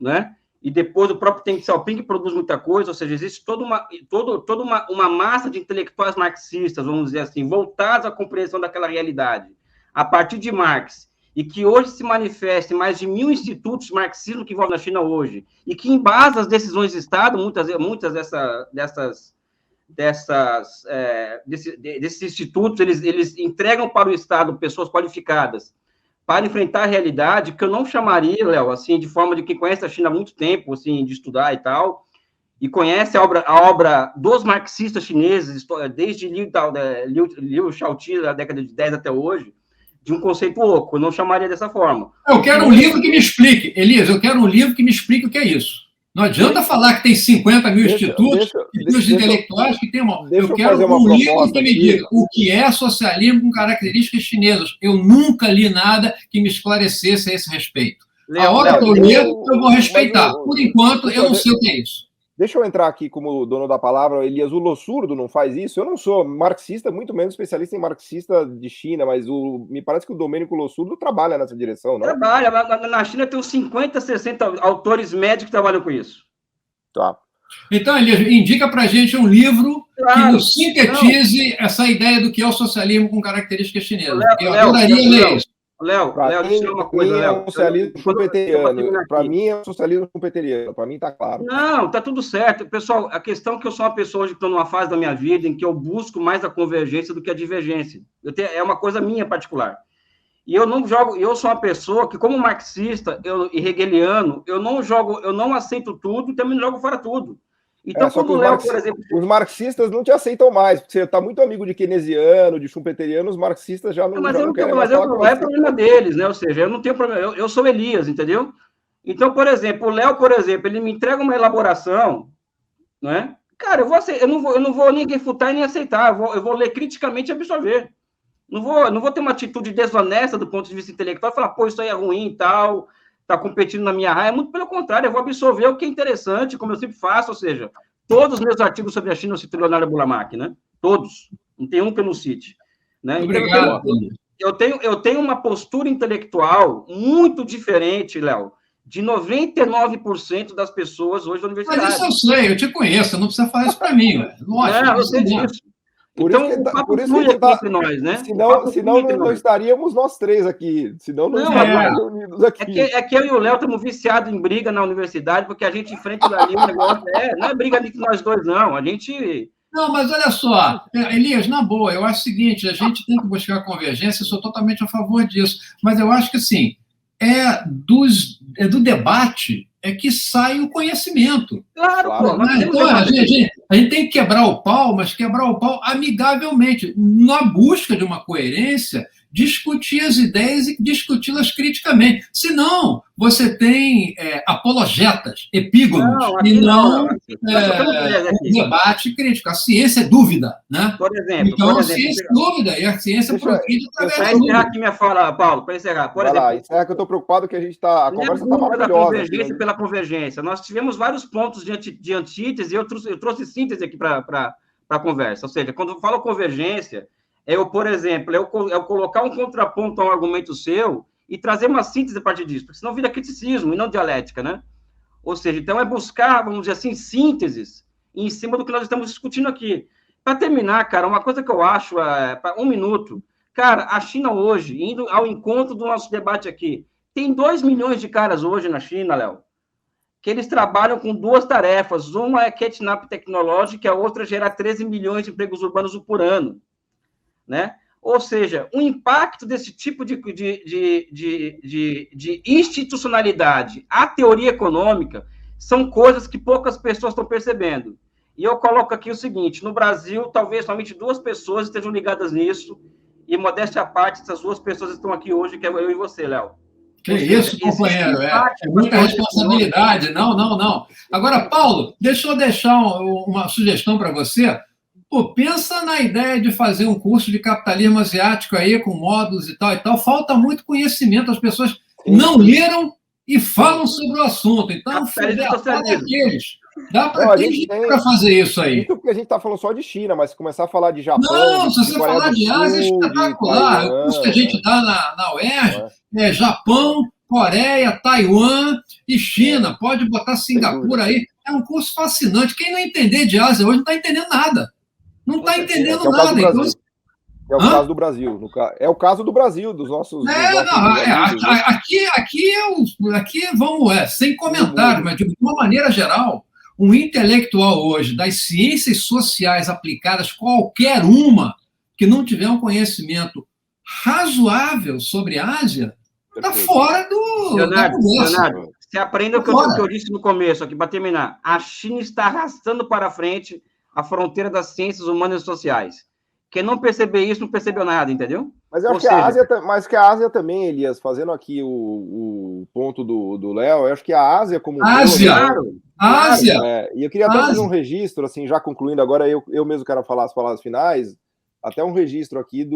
[SPEAKER 3] né? E depois o próprio Deng Xiaoping, que produz muita coisa, ou seja, existe toda uma massa de intelectuais marxistas, vamos dizer assim, voltados à compreensão daquela realidade, a partir de Marx, e que hoje se manifesta em mais de 1000 institutos de marxismo que envolvem na China hoje, e que embasam as decisões de Estado, muitas desses institutos, eles entregam para o Estado pessoas qualificadas para enfrentar a realidade, que eu não chamaria, Léo, assim, de forma de quem conhece a China há muito tempo, assim, de estudar e tal, e conhece a obra dos marxistas chineses, desde Liu Shaoqi, da década de 10 até hoje, de um conceito oco, eu não chamaria dessa forma.
[SPEAKER 2] Eu quero um livro que me explique, Elias, eu quero um livro que me explique o que é isso. Não adianta falar que tem 50 mil institutos e os intelectuais que tem uma... Eu quero um livro que me diga o que é socialismo com características chinesas. Eu nunca li nada que me esclarecesse a esse respeito. A hora que eu ler, eu vou respeitar. Por enquanto, eu não sei o que é isso.
[SPEAKER 1] Deixa eu entrar aqui como dono da palavra. Elias, o Lossurdo não faz isso? Eu não sou marxista, muito menos especialista em marxista de China, mas me parece que o Domênico Lossurdo trabalha nessa direção, não?
[SPEAKER 3] Trabalha. Na China tem uns 50, 60 autores médicos que trabalham com isso.
[SPEAKER 1] Tá.
[SPEAKER 2] Então, Elias, indica para a gente um livro que nos sintetize essa ideia do que é o socialismo com características chinesas. Eu adoraria ler isso.
[SPEAKER 3] Léo, deixa eu dizer uma coisa, Léo.
[SPEAKER 1] É um socialismo schumpeteriano. Para mim é um socialismo schumpeteriano. Para mim está claro.
[SPEAKER 3] Não, tá tudo certo. Pessoal, a questão é que eu sou uma pessoa hoje que estou numa fase da minha vida em que eu busco mais a convergência do que a divergência. É uma coisa minha particular. E eu não jogo, eu sou uma pessoa que, como marxista e hegeliano, eu não aceito tudo e também não jogo fora tudo. Então, quando o Léo, por exemplo...
[SPEAKER 1] Os marxistas não te aceitam mais, porque você está muito amigo de keynesiano, de schumpeteriano, os marxistas já não,
[SPEAKER 3] mas
[SPEAKER 1] já
[SPEAKER 3] eu
[SPEAKER 1] não querem
[SPEAKER 3] mais falar com você. É problema deles, né? Ou seja, eu não tenho problema, eu sou Elias, entendeu? Então, por exemplo, o Léo, por exemplo, ele me entrega uma elaboração, não é? Cara, eu não vou nem refutar e nem aceitar, eu vou ler criticamente e absorver. Não vou ter uma atitude desonesta do ponto de vista intelectual e falar, pô, isso aí é ruim e tal, tá competindo na minha raia. Muito pelo contrário, eu vou absorver o que é interessante, como eu sempre faço, ou seja, todos os meus artigos sobre a China eu cito Leonardo Burlamack, né? Todos. Não tem um que eu não cite. Né?
[SPEAKER 2] Obrigado.
[SPEAKER 3] Então, eu tenho uma postura intelectual muito diferente, Léo, de 99% das pessoas hoje da universidade.
[SPEAKER 2] Mas isso eu sei, eu te conheço, não precisa falar isso para mim. Lógico,
[SPEAKER 3] não, eu sei disso.
[SPEAKER 1] Por
[SPEAKER 3] então,
[SPEAKER 1] isso que,
[SPEAKER 3] o papo
[SPEAKER 1] por isso
[SPEAKER 3] flui
[SPEAKER 1] que
[SPEAKER 3] aqui
[SPEAKER 1] tá,
[SPEAKER 3] entre nós, né?
[SPEAKER 1] Senão não estaríamos nós três aqui. Senão não estaríamos reunidos aqui.
[SPEAKER 3] É que eu e o Léo estamos viciados em briga na universidade, porque a gente enfrenta ali o negócio. Não é briga entre nós dois, não. A gente...
[SPEAKER 2] Não, mas olha só, Elias, na boa, eu acho o seguinte, a gente tem que buscar convergência, eu sou totalmente a favor disso, mas eu acho que, assim, do debate que sai o conhecimento.
[SPEAKER 3] Claro.
[SPEAKER 2] Então, a gente tem que quebrar o pau, mas quebrar o pau amigavelmente, na busca de uma coerência, discutir as ideias e discuti-las criticamente. Senão, você tem apologetas, epígonos, e não um debate crítico. A ciência é dúvida, né?
[SPEAKER 3] Por exemplo,
[SPEAKER 2] então, a ciência é dúvida, e a ciência progride através
[SPEAKER 3] da dúvida. Para encerrar aqui minha fala, Paulo, para encerrar. Por exemplo,
[SPEAKER 1] encerra que eu estou preocupado que a gente está... A conversa está maravilhosa.
[SPEAKER 3] Convergência pela convergência. Nós tivemos vários pontos de antítese, e eu trouxe síntese aqui para a conversa. Ou seja, quando eu falo convergência, por exemplo, eu colocar um contraponto a um argumento seu e trazer uma síntese a partir disso, porque senão vira criticismo e não dialética, né? Ou seja, então é buscar, vamos dizer assim, sínteses em cima do que nós estamos discutindo aqui. Para terminar, cara, uma coisa que eu acho, para um minuto, cara, a China hoje, indo ao encontro do nosso debate aqui, tem 2 milhões de caras hoje na China, Léo, que eles trabalham com 2 tarefas. Uma é catnap tecnológica, a outra é gerar 13 milhões de empregos urbanos por ano. Né? Ou seja, o impacto desse tipo de institucionalidade à teoria econômica são coisas que poucas pessoas estão percebendo. E eu coloco aqui o seguinte, no Brasil, talvez somente 2 pessoas estejam ligadas nisso, e modéstia à parte, essas 2 pessoas estão aqui hoje, que é eu e você, Léo.
[SPEAKER 2] Que isso, companheiro, é muita responsabilidade. Não. Agora, Paulo, deixa eu deixar uma sugestão para você. Pô, pensa na ideia de fazer um curso de capitalismo asiático aí, com módulos e tal. Falta muito conhecimento, as pessoas não leram e falam sobre o assunto. Então, dá para ter gente para fazer isso aí.
[SPEAKER 1] Isso porque a gente está falando só de China, mas se começar a falar de Japão...
[SPEAKER 2] Não, se você falar de Ásia, é espetacular. O curso que a gente dá na UERJ é Japão, Coreia, Taiwan e China. Pode botar Singapura aí. É um curso fascinante. Quem não entender de Ásia hoje não está entendendo nada. Não está entendendo nada.
[SPEAKER 1] É o caso do Brasil. É o caso do Brasil, dos nossos.
[SPEAKER 2] Aqui vamos, sem comentário, mas de uma maneira geral, um intelectual hoje das ciências sociais aplicadas, qualquer uma, que não tiver um conhecimento razoável sobre a Ásia, está fora da conversa.
[SPEAKER 3] Leonardo, você aprenda o que eu disse no começo aqui, para terminar. A China está arrastando para frente a fronteira das ciências humanas e sociais. Quem não perceber isso, não percebeu nada, entendeu?
[SPEAKER 1] Mas eu acho que a Ásia também, Elias, fazendo aqui o ponto do Léo, eu acho que a Ásia como um
[SPEAKER 2] Ásia!
[SPEAKER 1] E eu queria até fazer um registro, assim, já concluindo agora, eu mesmo quero falar as palavras finais, até um registro aqui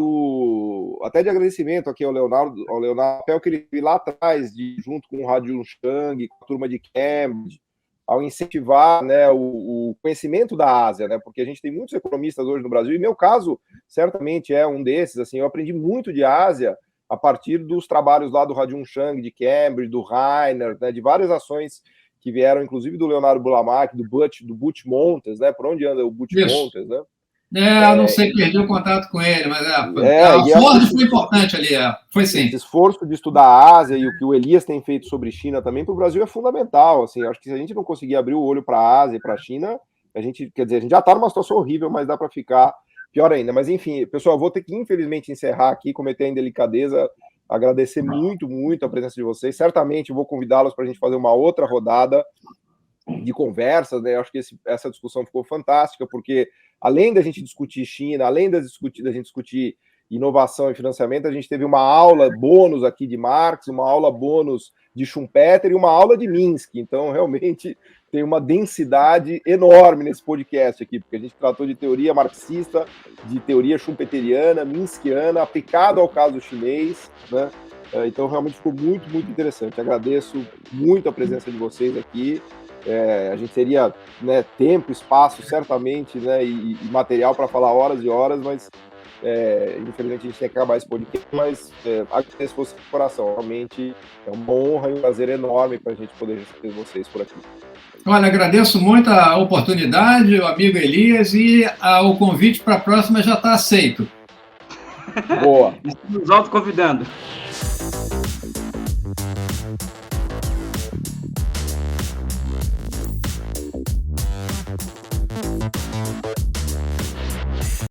[SPEAKER 1] até de agradecimento aqui ao Leonardo, papel que ele viu lá atrás, junto com o Radium Chang, com a turma de Cambridge, ao incentivar, né, o conhecimento da Ásia, né, porque a gente tem muitos economistas hoje no Brasil, e meu caso certamente é um desses, assim, eu aprendi muito de Ásia a partir dos trabalhos lá do Radium Chang, de Cambridge, do Rainer, né, de várias ações que vieram, inclusive, do Leonardo Burlamack, do Butch Montes, né? Por onde anda o Butch Montes, né?
[SPEAKER 2] Eu não sei, perdi o contato com ele, mas a Ford foi importante ali, foi sim.
[SPEAKER 1] Esse esforço de estudar a Ásia e o que o Elias tem feito sobre China também para o Brasil é fundamental, assim, acho que se a gente não conseguir abrir o olho para a Ásia e para a China, a gente já está numa situação horrível, mas dá para ficar pior ainda. Mas enfim, pessoal, eu vou ter que infelizmente encerrar aqui, cometer a indelicadeza, agradecer muito, muito a presença de vocês, certamente vou convidá-los para a gente fazer uma outra rodada de conversas, né? Eu acho que essa discussão ficou fantástica, porque além da gente discutir China, além da gente discutir inovação e financiamento, a gente teve uma aula bônus aqui de Marx, uma aula bônus de Schumpeter e uma aula de Minsky. Então, realmente, tem uma densidade enorme nesse podcast aqui, porque a gente tratou de teoria marxista, de teoria schumpeteriana, minskiana, aplicado ao caso chinês, né? Então, realmente ficou muito, muito interessante. Agradeço muito a presença de vocês aqui. A gente teria, né, tempo, espaço, certamente, né, e material para falar horas e horas, mas infelizmente a gente tem que acabar esse podcast, mas agradeço você de coração, realmente é uma honra e um prazer enorme para a gente poder receber vocês por aqui.
[SPEAKER 2] Olha, agradeço muito a oportunidade, o amigo Elias, e o convite para a próxima já está aceito.
[SPEAKER 1] Boa.
[SPEAKER 3] Estamos autoconvidando.